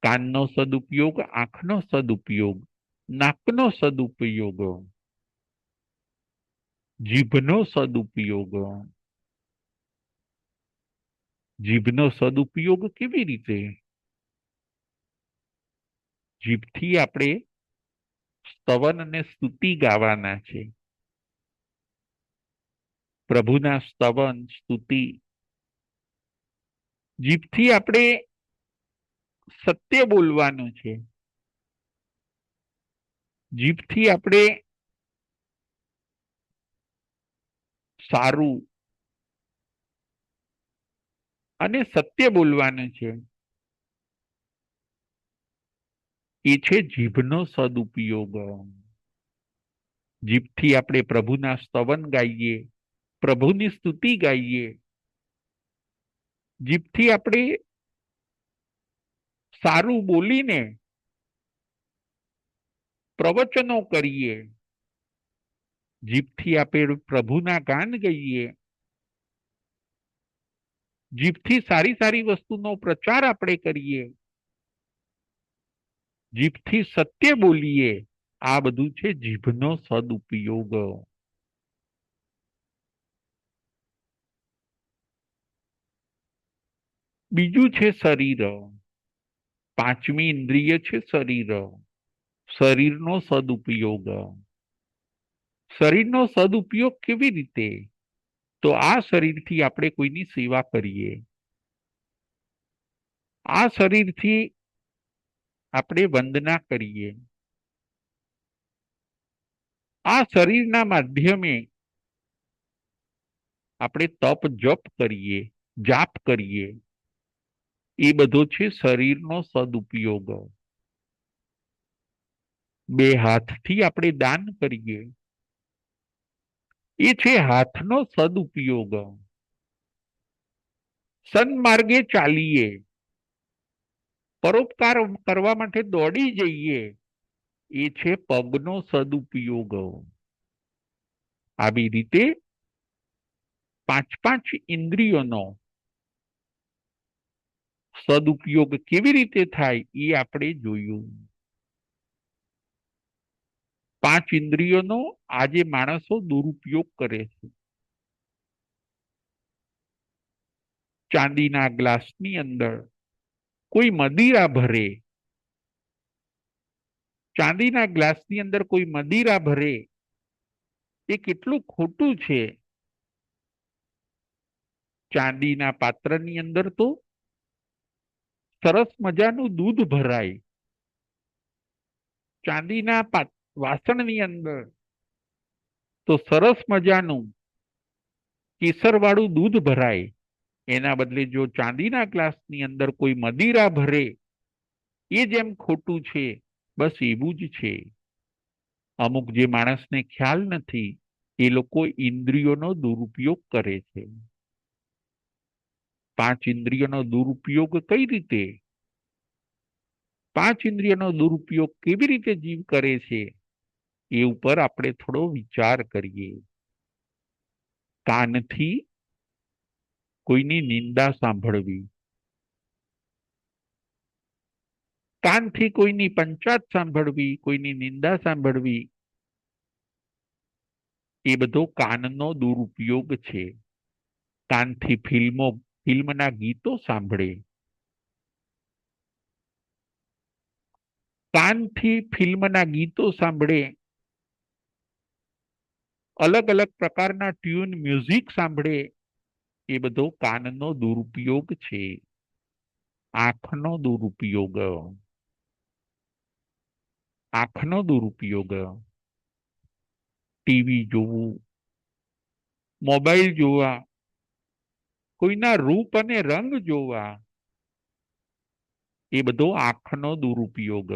કાનનો સદુપયોગ, આંખનો સદુપયોગ, નાકનો સદુપયોગ, જીભનો સદુપયોગ. જીભનો સદુપયોગ કેવી રીતે? જીભથી આપણે સ્તવન અને સ્તુતિ ગાવાના છે. પ્રભુના સ્તવન સ્તુતિ. જીભથી આપણે સત્ય બોલવાનું છે. જીભથી આપણે સારું અને સત્ય બોલવાનું છે. એ છે જીભનો સદુપયોગ. જીભથી આપણે પ્રભુના સ્તવન ગાઈએ, પ્રભુની સ્તુતિ ગાઈએ. જીભથી આપણે સારું બોલીને પ્રવચનો કરીએ. જીભથી આપણે પ્રભુના ગાન ગઈએ. જીભથી સારી સારી વસ્તુનો પ્રચાર આપણે કરીએ. જીભથી સત્ય બોલીએ. આ બધું છે જીભનો સદુપયોગ. બીજું છે શરીર. પાંચમી ઇન્દ્રિય છે શરીર. શરીરનો સદુપયોગ. શરીરનો સદુપયોગ કેવી રીતે? તો આ શરીરથી આપણે કોઈની સેવા કરીએ. આ શરીરથી આપણે વંદના કરીએ. આ શરીરના માધ્યમે આપણે તપ જપ કરીએ, જાપ કરીએ. એ બધો છે શરીરનો સદુપયોગ. બે હાથથી આપણે દાન કરીએ. એ છે હાથનો સદુપયોગ. સન્માર્ગે ચાલીએ, પરોપકાર કરવા માટે દોડી જઈએ. એ છે પગનો સદુપયોગ. આવી રીતે પાંચ પાંચ ઇન્દ્રિયોનો સદુપયોગ કેવી રીતે થાય એ આપણે જોયું. પાંચ ઇન્દ્રિયોનો આજે માણસો દુરુપયોગ કરે છે. ચાંદીના ગ્લાસની અંદર કોઈ મદિરા ભરે, ચાંદીના ગ્લાસની અંદર કોઈ મદિરા ભરે એ કેટલું ખોટું છે. ચાંદીના પાત્રની અંદર તો સરસ મજાનું દૂધ ભરાય. ચાંદીના વાસણની અંદર તો સરસ મજાનું કેસરવાળું દૂધ ભરાય. એના બદલે જો ચાંદીના ગ્લાસની અંદર કોઈ મદિરા ભરે એ જેમ ખોટું છે, બસ એવું જ છે. અમુક જે માણસને ખ્યાલ નથી એ લોકો ઇન્દ્રિયોનો દુરુપયોગ કરે છે. 5 ઇન્દ્રિયોનો દુરુપયોગ કઈ રીતે? 5 ઇન્દ્રિયોનો દુરુપયોગ કેવી રીતે જીવ કરે છે એ ઉપર આપણે થોડો વિચાર કરીએ. કાનથી કોઈની નિંદા સાંભળવી, કાનથી કોઈની પંચાત સાંભળવી, કોઈની નિંદા સાંભળવી, એ બધો કાનનો દુરુપયોગ છે. કાનથી ફિલ્મના ગીતો સાંભળે, કાનથી ફિલ્મના ગીતો સાંભળે, અલગ અલગ પ્રકારના ટ્યુન મ્યુઝિક સાંભળે, એ બધો કાનનો દુરુપયોગ છે. આંખનો દુરુપયોગ, આંખનો દુરુપયોગ, ટીવી જોવું, મોબાઈલ જોવા, કોઈના રૂપ અને રંગ જોવા, એ બધો આંખનો દુરુપયોગ.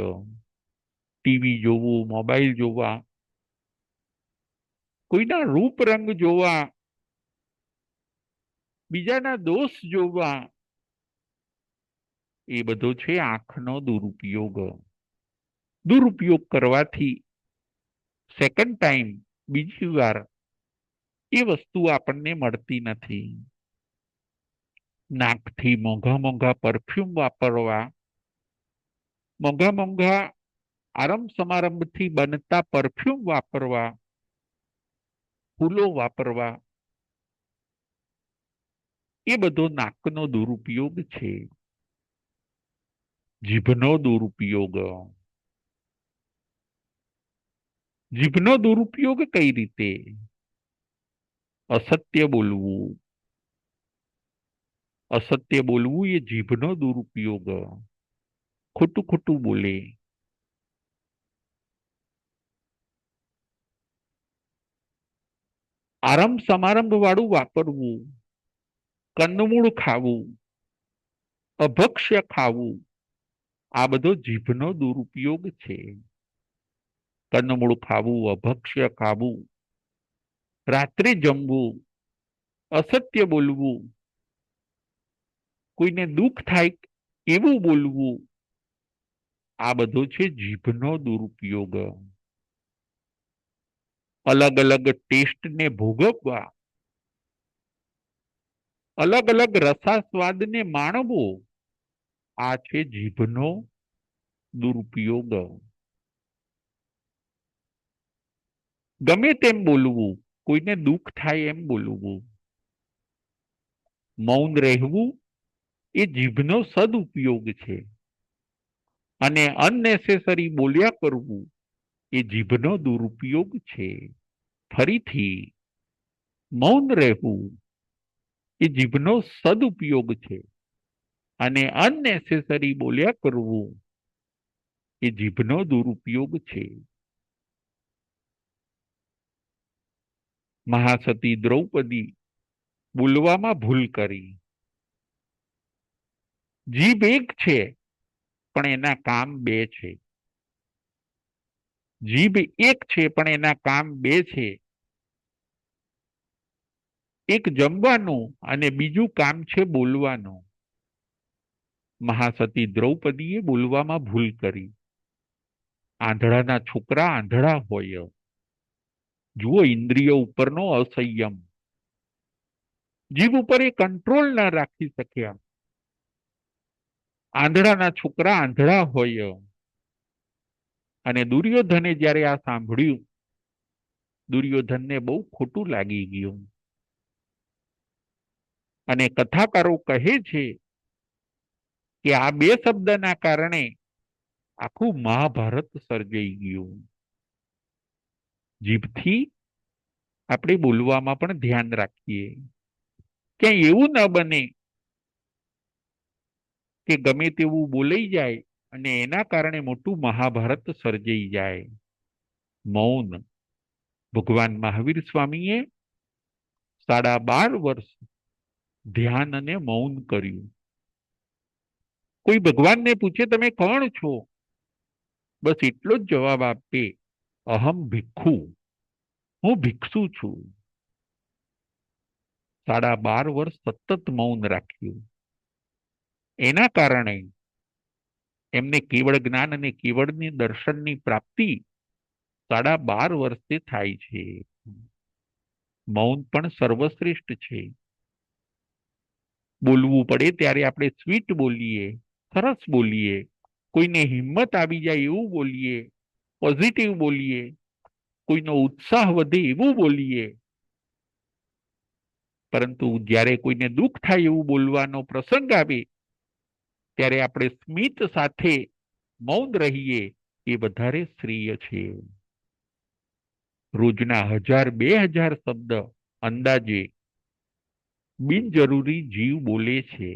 ટીવી જોવું, મોબાઈલ જોવા, કોઈના રૂપ રંગ જોવા, બીજાના દોષ જોવા, એ બધો છે આંખનો દુરુપયોગ. દુરુપયોગ કરવાથી સેકન્ડ ટાઈમ બીજી વાર એ વસ્તુ આપણને મળતી નથી. નાકથી મોંઘા મોંઘા પરફ્યુમ વાપરવા, મોંઘા મોંઘા આરંભ સમારંભથી બનતા પરફ્યુમ વાપરવા, ફૂલો વાપરવા, એ બધો નાકનો દુરુપયોગ છે. જીભનો દુરુપયોગ, જીભનો દુરુપયોગ કઈ રીતે? અસત્ય બોલવું, અસત્ય બોલવું એ જીભનો દુરુપયોગ. ખોટું ખોટું બોલે, આરંભ સમારંભ વાળું વાપરવું, કંદમૂળ ખાવું, અભક્ષ્ય ખાવું, આ બધો જીભનો દુરુપયોગ છે. કંદમૂળ ખાવું, અભક્ષ્ય ખાવું, રાત્રે જમવું, અસત્ય બોલવું, કોઈને દુઃખ થાય એવું બોલવું, આ બધો છે જીભનો દુરુપયોગ. અલગ અલગ ટેસ્ટને ભોગવવા, અલગ અલગ રસાસ્વાદને માણવો, આ છે જીભનો દુરુપયોગ. ગમે તેમ બોલવું, કોઈને દુઃખ થાય એમ બોલવું, મૌન રહેવું એ જીભનો સદુપયોગ છે. અને અનનેસેસરી બોલ્યા કરવું એ જીભનો દુરુપયોગ છે. ફરીથી, મૌન રહેવું એ જીભનો સદુપયોગ છે. અને અનનેસેસરી બોલ્યા કરવું એ જીભનો દુરુપયોગ છે. મહાસતી દ્રૌપદી બોલવામાં ભૂલ કરી. જીભ એક છે પણ એના કામ બે છે. જીભ એક છે પણ એના કામ બે છે. એક જમવાનું અને બીજું કામ છે બોલવાનું. મહાસતી દ્રૌપદીએ બોલવામાં ભૂલ કરી. આંધળાના છોકરા આંધળા હોય. જુઓ ઇન્દ્રિય ઉપરનો અસંયમ. જીભ ઉપર એ કંટ્રોલ ના રાખી શક્યા. આંધળાના છોકરા આંધળા હોય. અને દુર્યોધને જ્યારે આ સાંભળ્યું, દુર્યોધનને બહુ ખોટું લાગી ગયું. અને કથાકારો કહે છે કે આ બે શબ્દના કારણે આખું મહાભારત સર્જાઈ ગયું. જીભથી આપણે બોલવામાં પણ ધ્યાન રાખીએ, ક્યાંય એવું ન બને કે ગમે તેવું બોલાઈ જાય અને એના કારણે મોટું મહાભારત સર્જાઈ જાય. મૌન. ભગવાન મહાવીર સ્વામીએ 12.5 વર્ષ ધ્યાન અને મૌન કર્યું. કોઈ ભગવાનને પૂછે તમે કોણ છો, બસ એટલો જ જવાબ આપે, અહમ ભિક્ષુ, હું ભિક્ષુ છું. 12.5 વર્ષ સતત મૌન રાખ્યું. એના કારણે એમને કેવળ જ્ઞાન અને કેવળની દર્શનની પ્રાપ્તિ 12.5 વર્ષે થાય છે. મૌન પણ સર્વશ્રેષ્ઠ છે. બોલવું પડે ત્યારે આપણે સ્વીટ બોલીએ, સરસ બોલીએ, કોઈને હિંમત આવી જાય એવું બોલીએ, પોઝિટિવ બોલીએ, કોઈનો ઉત્સાહ વધે એવું બોલીએ. પરંતુ જ્યારે કોઈને દુઃખ થાય એવું બોલવાનો પ્રસંગ આવે ત્યારે આપણે સ્મિત સાથે મૌન રહીએ એ વધારે શ્રેય છે. રોજના 1000-2000 શબ્દ અંદાજે બિનજરૂરી જીવ બોલે છે.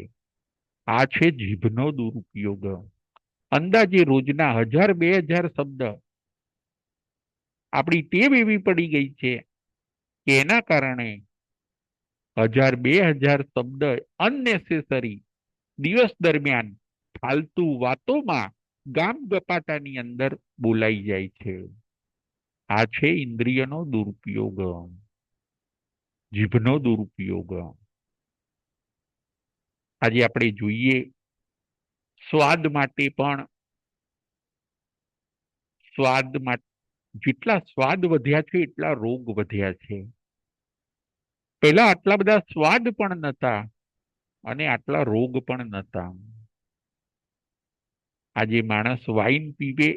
આ છે જીભનો દુરુપયોગ. અંદાજે રોજના 1000-2000 શબ્દ આપણી ટેવ એવી પડી ગઈ છે કે એના કારણે 1000-2000 શબ્દ અનનેસેસરી દિવસ દરમિયાન ફાલતુ વાતોમાં ગામ ગપાટાની અંદર બોલાઈ જાય છે. આ છે ઇન્દ્રિયનો દુરુપયોગ, જીભનો દુરુપયોગ. આજે આપણે જોઈએ સ્વાદ માટે પણ જેટલા સ્વાદ વધ્યા છે એટલા રોગ વધ્યા છે. પહેલા આટલા બધા સ્વાદ પણ નહોતા અને આટલા રોગ પણ નહોતા. આજે માણસ વાઈન પીવે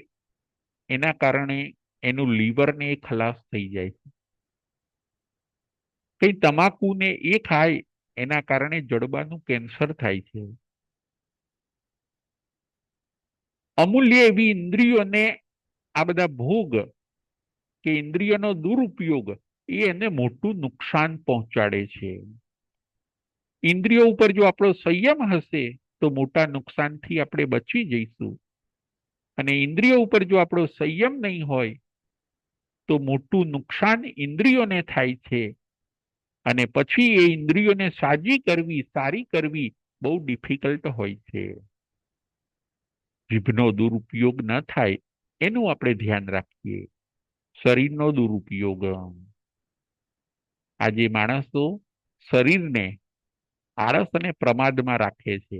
એના કારણે એનું લીવરને ખલાસ થઈ જાય છે. કઈ તમાકુને એ ખાય એના કારણે જડબાનું કેન્સર થાય છે. અમૂલ્ય એવી ઇન્દ્રિયોને આ બધા ભોગ કે ઇન્દ્રિયનો દુરુપયોગ એ એને મોટું નુકસાન પહોંચાડે છે. ઇન્દ્રિયો ઉપર જો આપણો સંયમ હશે તો મોટા નુકસાનથી આપણે બચી જઈશું, અને ઇન્દ્રિયો ઉપર જો આપણો સંયમ નહીં હોય તો મોટું નુકસાન ઇન્દ્રિયોને થાય છે. અને પછી એ ઇન્દ્રિયોને સારી કરવી બહુ ડિફિકલ્ટ હોય છે. જીભનો દુરુપયોગ ન થાય એનું આપણે ધ્યાન રાખીએ. શરીરનો દુરુપયોગ. આજે માણસો શરીરને આળસ અને પ્રમાદમાં રાખે છે.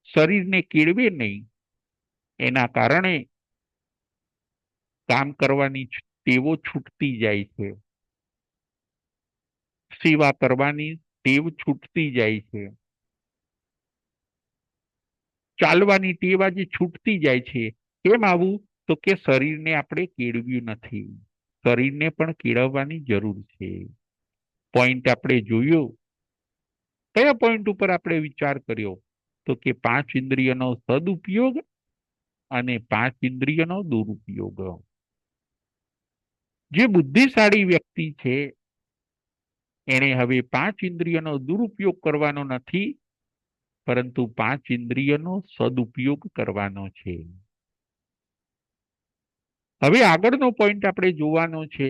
શરીરને કેળવે નહીં, એના કારણે કામ કરવાની ટેવો છૂટતી જાય છે. સેવા કરવાની ટેવ છૂટતી જાય છે. ચાલવાની ટેવ આજે છૂટતી જાય છે. કેમ આવું? તો કે શરીરને આપણે કેળવ્યું નથી. શરીરને પણ કેળવવાની જરૂર છે. પોઈન્ટ આપણે જોયો. કયા પોઈન્ટ ઉપર આપણે વિચાર કર્યો? તો કે 5 ઇન્દ્રિયનો સદુપયોગ અને 5 ઇન્દ્રિયનો દુરુપયોગ. જે બુદ્ધિશાળી વ્યક્તિ છે એને હવે 5 ઇન્દ્રિયનો દુરુપયોગ કરવાનો નથી, પરંતુ 5 ઇન્દ્રિયનો સદુપયોગ કરવાનો છે. હવે આગળનો પોઈન્ટ આપણે જોવાનો છે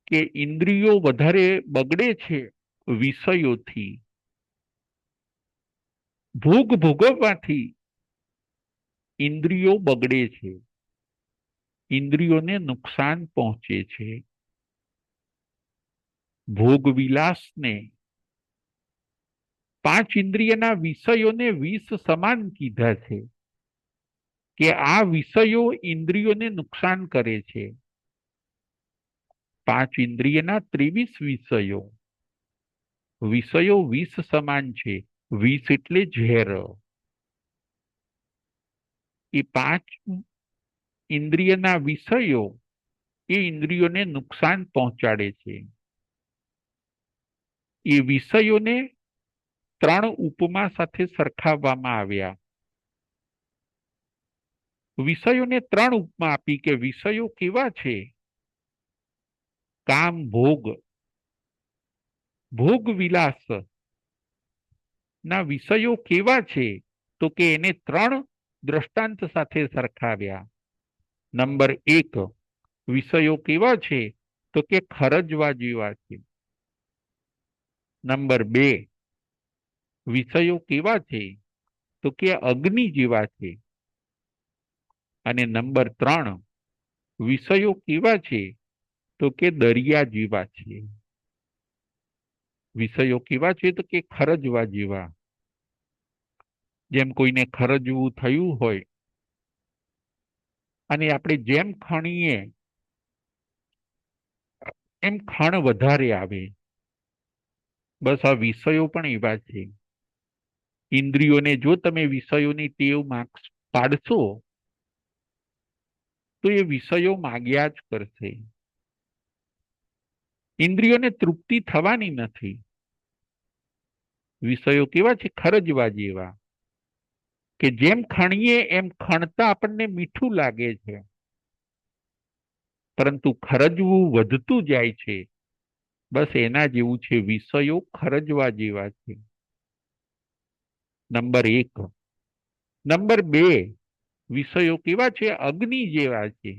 કે ઇન્દ્રિયો વધારે બગડે છે વિષયોથી, ભોગ ભોગવવાથી ઇન્દ્રિયો બગડે છે, ઇન્દ્રિયોને નુકસાન પહોંચે છે. ભોગ વિલાસને 5 ઇન્દ્રિયના વિષયોને વિષ સમાન કીધા છે કે આ વિષયો ઇન્દ્રિયોને નુકસાન કરે છે. 5 ઇન્દ્રિયના 23 વિષયો. વિષયો વિષ સમાન છે. વિષ એટલે ઝેર. એ 5 ઇન્દ્રિયના વિષયો એ ઇન્દ્રિયોને નુકસાન પહોંચાડે છે. એ વિષયોને 3 ઉપમા સાથે સરખાવવામાં આવ્યા. વિષયોને ત્રણ ઉપમા આપી કે વિષયો કેવા છે. કામ ભોગ, ભોગ વિલાસ ના વિષયો કેવા છે, તો કે એને ત્રણ દ્રષ્ટાંત સાથે સરખાવ્યા. નંબર 1, વિષયો કેવા છે, તો કે ખરજવા જેવા છે. નંબર 2, વિષયો કેવા છે, તો કે અગ્નિ જેવા છે. અને નંબર 3, વિષયો કેવા છે, તો કે દરિયા જેવા છે. વિષયો કેવા છે, તો કે ખરજવા જેવા. જેમ કોઈને ખરજવું થયું હોય અને આપણે જેમ ખણીએ એમ ખણ વધારે આવે. બસ આ વિષયો પણ એવા છે. ઇન્દ્રિયોને જો તમે વિષયોની ટેવ પાડશો તો એ વિષયો માગ્યા જ કરશે. ઇન્દ્રિયોને તૃપ્તિ થવાની નથી. વિષયો કેવા છે, ખરજવા જેવા, કે જેમ ખણીએ એમ ખણતા આપણને મીઠું લાગે છે, પરંતુ ખરજવું વધતું જાય છે. બસ એના જેવું છે. વિષયો ખરજવા જેવા છે. નંબર 1. નંબર 2, વિષયો કેવા છે, અગ્નિ જેવા છે.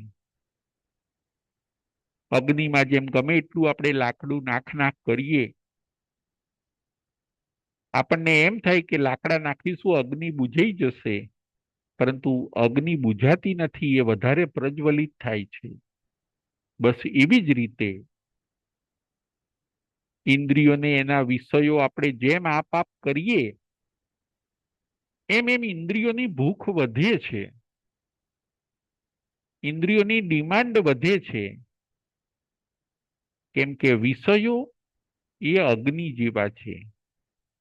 અગ્નિમાં જેમ ગમે એટલું આપણે લાકડું નાખ કરીએ, આપણને એમ થાય કે લાકડા નાખીશું અગ્નિ બુઝાઈ જશે, પરંતુ અગ્નિ બુઝાતી નથી, એ વધારે પ્રજ્વલિત થાય છે. બસ એવી જ રીતે ઇન્દ્રિયોને એના વિષયો આપણે જેમ આપ કરીએ એમ એમ ઇન્દ્રિયોની ભૂખ વધે છે, ઇન્દ્રિયોની ડિમાન્ડ વધે છે. કેમ કે વિષયો એ અગ્નિ જેવા છે.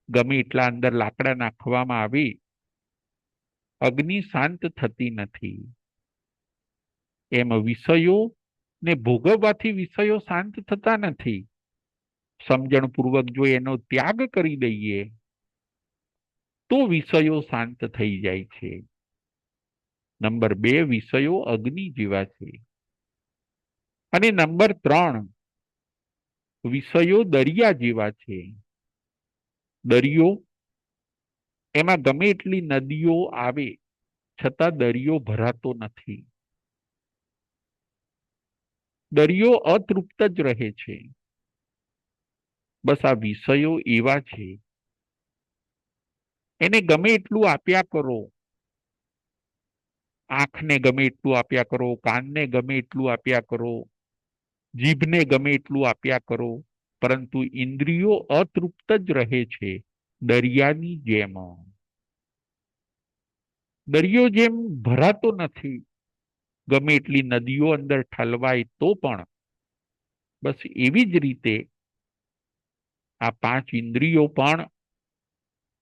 ગમે એટલા અંદર લાકડા નાખવામાં આવે, અગ્નિ શાંત થતી નથી. એમ વિષયો ને ભોગવવાથી વિષયો શાંત થતા નથી. સમજણપૂર્વક જો એનો ત્યાગ કરી દઈએ તો વિષયો શાંત થઈ જાય છે. નંબર 2, વિષયો અગ્નિ જેવા છે. અને નંબર 3, વિષયો દરિયા જેવા છે. દરિયો, એમાં ગમે એટલી નદીઓ આવે છતાં દરિયો ભરાતો નથી. દરિયો અતૃપ્ત જ રહે છે. બસ આ વિષયો એવા છે. એને ગમે એટલું આપ્યા કરો, આંખને ગમે એટલું આપ્યા કરો, કાનને ગમે એટલું આપ્યા કરો, જીભને ગમે એટલું આપ્યા કરો, પરંતુ ઇન્દ્રિયો અતૃપ્ત જ રહે છે, દરિયાની જેમ. દરિયો જેમ ભરાતો નથી, ગમે એટલી નદીઓ અંદર ઠલવાય તો પણ. બસ એવી જ રીતે આ 5 ઇન્દ્રિયો પણ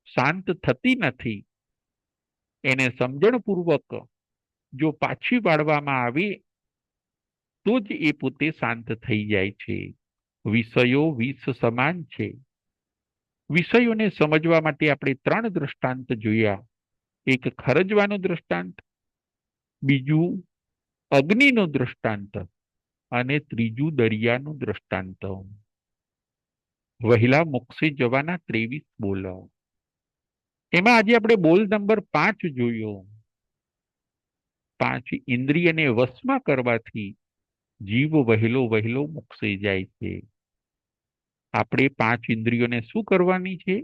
શાંત થતી નથી. એને સમજણપૂર્વક જો પાછી પાડવામાં આવે તો જ એ પોતે શાંત થઈ જાય છે. વિષયો વિષ સમાન છે. વિષયોને સમજવા માટે આપણે 3 દ્રષ્ટાંત જોયા. એક ખરજવાનું દ્રષ્ટાંત, બીજું અગ્નિનું દ્રષ્ટાંત, અને ત્રીજું દરિયાનું દ્રષ્ટાંત. વહેલા મોક્ષે જવાના 23 બોલ. એમાં આજે આપણે બોલ નંબર 5 જોયો. 5 ઇન્દ્રિયને વશમાં કરવાથી જીવ વહેલો વહેલો મોક્ષે જાય છે. આપણે 5 ઇન્દ્રિયોને શું કરવાની છે?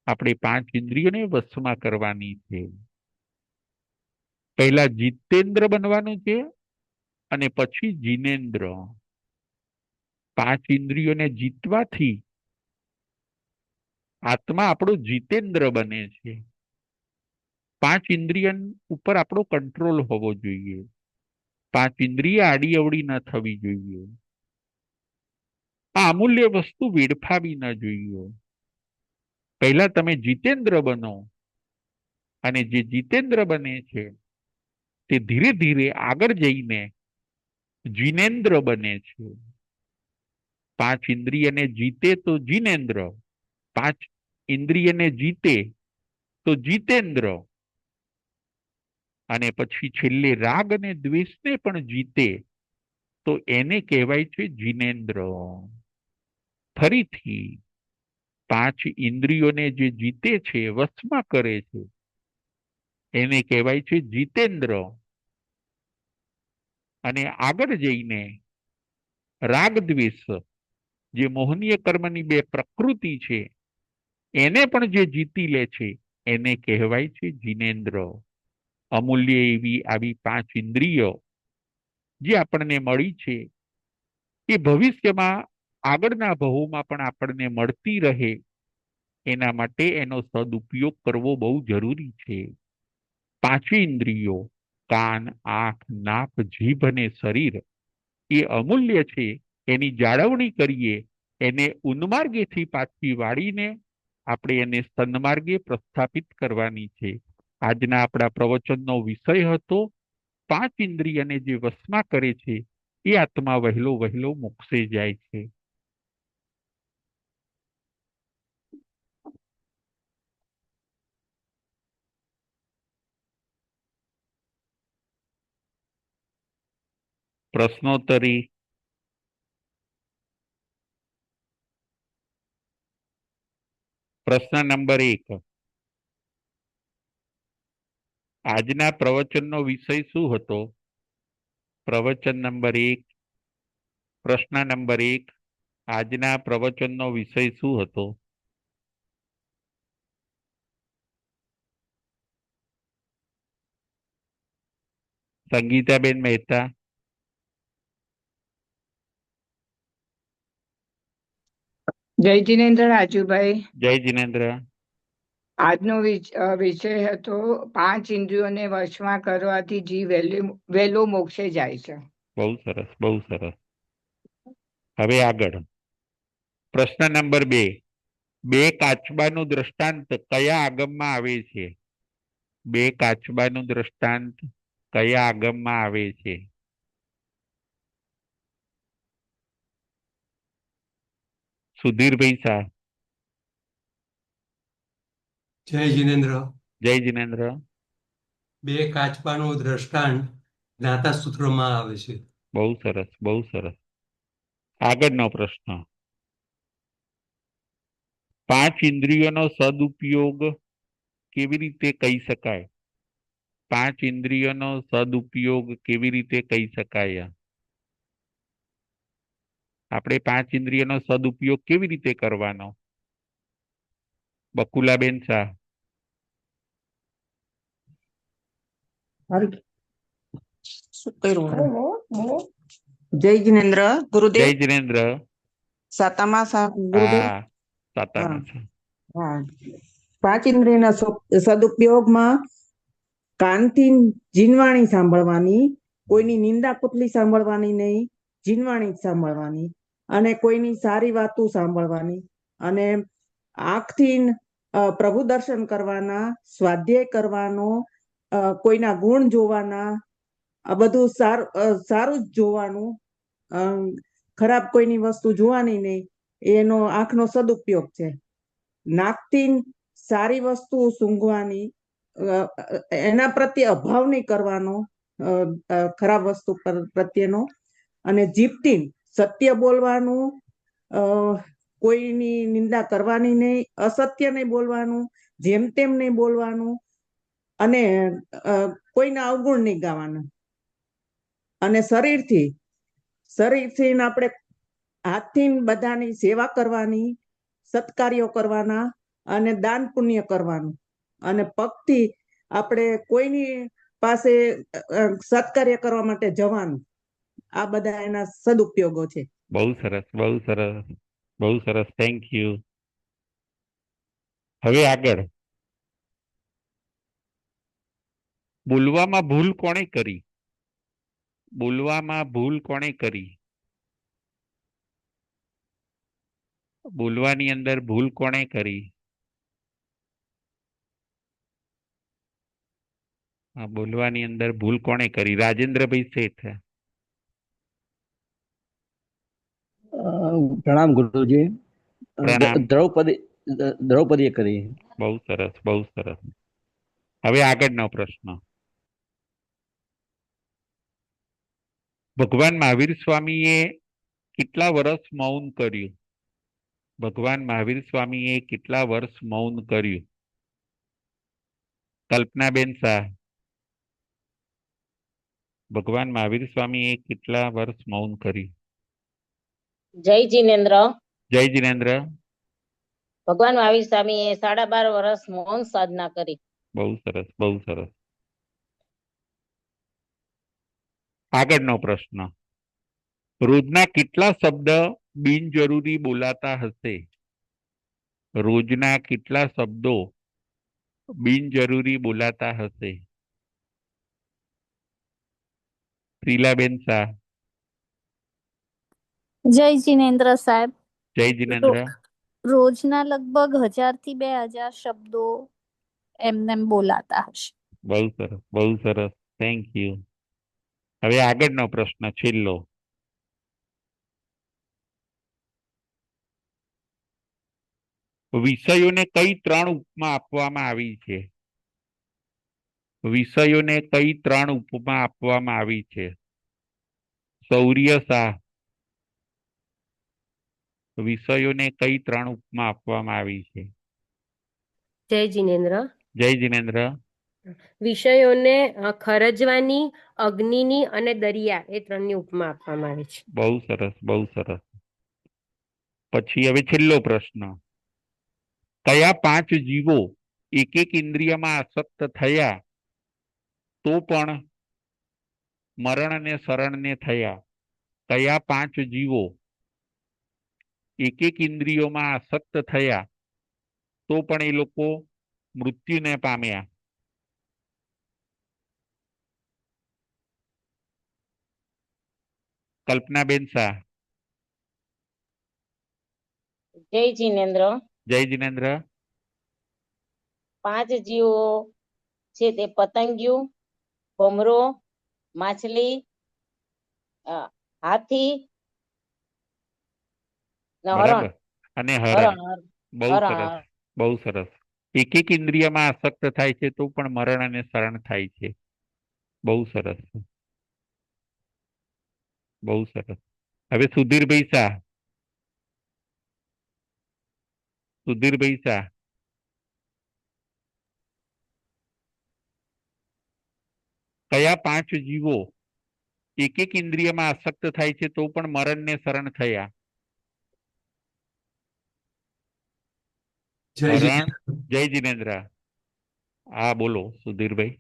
આપણે 5 ઇન્દ્રિયોને વશમાં કરવાની છે. પહેલા જીતેન્દ્ર બનવાનું છે અને પછી જીનેન્દ્ર. 5 ઇન્દ્રિયોને જીતવાથી આત્મા આપણો જીતેન્દ્ર બને છે. 5 ઇન્દ્રિય ઉપર આપણો કંટ્રોલ હોવો જોઈએ. 5 ઇન્દ્રિય આડી અવડી ન થવી જોઈએ. આ અમૂલ્ય વસ્તુ વેડફાવી ન જોઈએ. પહેલા તમે જીતેન્દ્ર બનો, અને જે જીતેન્દ્ર બને છે તે ધીરે ધીરે આગળ જઈને જીનેન્દ્ર બને છે. 5 ઇન્દ્રિયને જીતે તો જીનેન્દ્ર, 5 ઇન્દ્રિયને જીતે તો જીતેન્દ્ર. અને પછી છેલ્લે રાગ અને દ્વેષને પણ જીતે તો એને કહેવાય છે જીનેન્દ્ર. ફરીથી, પાંચ ઇન્દ્રિયોને જે જીતે છે, વશમાં કરે છે, એને કહેવાય છે જીતેન્દ્ર. અને આગળ જઈને રાગ દ્વેષ, જે મોહનીય કર્મની બે પ્રકૃતિ છે, એને પણ જે જીતી લે છે, એને કહેવાય છે જીનેન્દ્ર. અમૂલ્ય એવી આવી પાંચ ઇન્દ્રિયો જે આપણને મળી છે, એ ભવિષ્યમાં આગળના ભવોમાં પણ આપણને મળતી રહે, એના માટે એનો સદુપયોગ કરવો બહુ જરૂરી છે. પાંચે ઇન્દ્રિયો, કાન, આંખ, નાક, જીભ અને શરીર, એ અમૂલ્ય છે. એની જાળવણી કરીએ, એને ઉન્માર્ગેથી પાછી વાળીને આપણે એને સન્માર્ગે પ્રસ્થાપિત કરવાની છે. આજના આપણા પ્રવચનનો વિષય હતો પાંચ ઇન્દ્રિયને જે વશમાં કરે છે, એ આત્મા વહેલો વહેલો મોક્ષે જાય છે. પ્રશ્નોત્તરી. પ્રશ્ન નંબર 1. આજના પ્રવચનનો વિષય શું હતો? પ્રવચન નંબર 1. પ્રશ્ન નંબર 1. આજના પ્રવચનનો વિષય શું હતો? સંગીતાબેન મહેતા. જય જિનેન્દ્ર રાજુભાઈ. જય જિનેન્દ્ર. આજનો વિષય હતો પાંચ ઇન્દ્રિયોને વશમાં કરવાથી જીવ વહેલો મોક્ષે જાય છે. બહુ સરસ, બહુ સરસ. હવે આગળ પ્રશ્ન નંબર 2. બે કાચબાનું દ્રષ્ટાંત કયા આગમમાં આવે છે? બે કાચબાનું દ્રષ્ટાંત કયા આગમમાં આવે છે? સુધીરભાઈ શાહ. જય જિનેન્દ્ર. જય જિનેન્દ્ર. બે કાચબાનું દ્રષ્ટાંત જ્ઞાતા સૂત્રમાં આવે છે. બહુ સરસ, બહુ સરસ. આગળનો પ્રશ્ન. પાંચ ઇન્દ્રિયોનો સદુપયોગ કેવી રીતે કહી શકાય? પાંચ ઇન્દ્રિયોનો સદુપયોગ કેવી રીતે કહી શકાય? આપણે પાંચ ઇન્દ્રિયોનો સદુપયોગ કેવી રીતે કરવાનો? બકુલાબેન શાહ. જય જિનેન્દ્ર જય ગુરુદેવ. જિનેન્દ્ર. સાતામા ગુરુદેવ. હા, સાતામાં છે. હા, પાંચ ઇન્દ્રિયના સદુપયોગમાં કાનથી જીનવાણી સાંભળવાની, કોઈની નિંદા કુટલી સાંભળવાની નહીં, જીનવાણી જ સાંભળવાની, અને કોઈની સારી વાતો સાંભળવાની, અને આંખથી પ્રભુ દર્શન કરવાના, સ્વાધ્યાય કરવાનો, કોઈના ગુણ જોવાના, આ બધું સારું જ જોવાનું, ખરાબ કોઈની વસ્તુ જોવાની નહીં, એનો આંખનો સદુપયોગ છે. નાકથી સારી વસ્તુ સૂંઘવાની, એના પ્રત્યે અભાવ નહીં કરવાનો, ખરાબ વસ્તુ પ્રત્યેનો, અને જીભથી સત્ય બોલવાનું, કોઈની નિંદા કરવાની નહીં, અસત્ય નહીં બોલવાનું, જેમ તેમ નહીં બોલવાનું, અને કોઈના અવગુણ નહીં ગાવાના. અને શરીરથી આપણે હાથથી બધાની સેવા કરવાની, સત્કાર્યો કરવાના, અને દાન પુણ્ય કરવાનું, અને પગથી આપણે કોઈની પાસે સત્કાર્ય કરવા માટે જવાનું. આ બધા એના સદુપયોગો છે. બહુ સરસ, બહુ સરસ, બહુ સરસ. Thank you. હવે આગળ. બોલવામાં ભૂલ કોણે કરી? બોલવામાં ભૂલ કોણે કરી? બોલવાની અંદર ભૂલ કોણે કરી? બોલવાની અંદર ભૂલ કોણે કરી? રાજેન્દ્રભાઈ શેઠ. પ્રણામ ગુરુજી. પ્રણામ. દ્રૌપદીએ કરી. બહુ સરસ, બહુ સરસ. હવે આગળનો પ્રશ્ન. ભગવાન મહાવીર સ્વામીએ કેટલા વર્ષ મૌન કર્યું? ભગવાન મહાવીર સ્વામીએ કેટલા વર્ષ મૌન કર્યું? કલ્પનાબેન શાહ, ભગવાન મહાવીર સ્વામીએ કેટલા વર્ષ મૌન કર્યું? જય જીનેન્દ્ર. જય જીનેન્દ્ર. ભગવાન મહાવીર સ્વામીએ 12.5 વર્ષ મૌન સાધના કરી. બહુ સરસ, બહુ સરસ. આગળનો પ્રશ્ન, રોજના કેટલા શબ્દ બિનજરૂરી બોલાતા હશે? રોજના કેટલા શબ્દો બિનજરૂરી બોલાતા હશે? પ્રિલાબેન શાહ. જય જીનેન્દ્ર સાહેબ. જય જીનેન્દ્ર. રોજના લગભગ 1000 થી 2000 શબ્દો એમનેમ બોલાતા હશે. બહુ સરસ, બહુ સરસ. Thank you. હવે આગળનો પ્રશ્ન, છેલ્લો. વિષયોને કઈ 3 ઉપમા આપવામાં આવી છે? વિષયોને કઈ 3 ઉપમા આપવામાં આવી છે? શૌર્ય શાહ, વિષયોને કઈ 3 ઉપમા આપવામાં આવી છે? જય જીનેન્દ્ર. જય જીનેન્દ્ર. વિષયોને ખરજવાની, અગ્નિની અને દરિયા એ 3ની ઉપમા આપવામાં આવી છે. બહુ સરસ, બહુ સરસ. પછી હવે છેલ્લો પ્રશ્ન, કયા 5 જીવો એક એક ઇન્દ્રિયમાં આસક્ત થયા તો પણ મરણ અને શરણને થયા? કયા 5 જીવો એક એક ઇન્દ્રિયોમાં આસક્ત થયા તો પણ એ લોકો મૃત્યુને પામ્યા? કલ્પનાબેન શાહ. જય જીનેન્દ્ર. જય જીનેન્દ્ર. 5 જીવો છે તે પતંગિયું, ભમરો, માછલી, હાથી ને હરણ. બરાબર. અને હરણ. હરણ. બહુ સરસ, હરણ. બહુ સરસ. એક એક ઇન્દ્રિયમાં આસક્ત થાય છે તો પણ મરણ અને શરણ થાય છે. બહુ સરસ, બહુ સરસ. હવે સુધીરભાઈ શાહ. સુધીરભાઈ શાહ, કયા 5 જીવો એક એક ઇન્દ્રિયમાં આસક્ત થાય છે તો પણ મરણને શરણ થયા? જય હરણ. જીનેન્દ્ર. જય જીનેન્દ્ર. હા બોલો સુધીરભાઈ.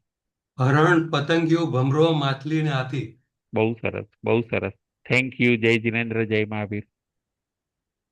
હરણ, પતંગિયું, ભમરો, માછલી અને હાથી. બહુ સરસ, બહુ સરસ. Thank you. જય જીનેન્દ્ર. જય મહાવીર.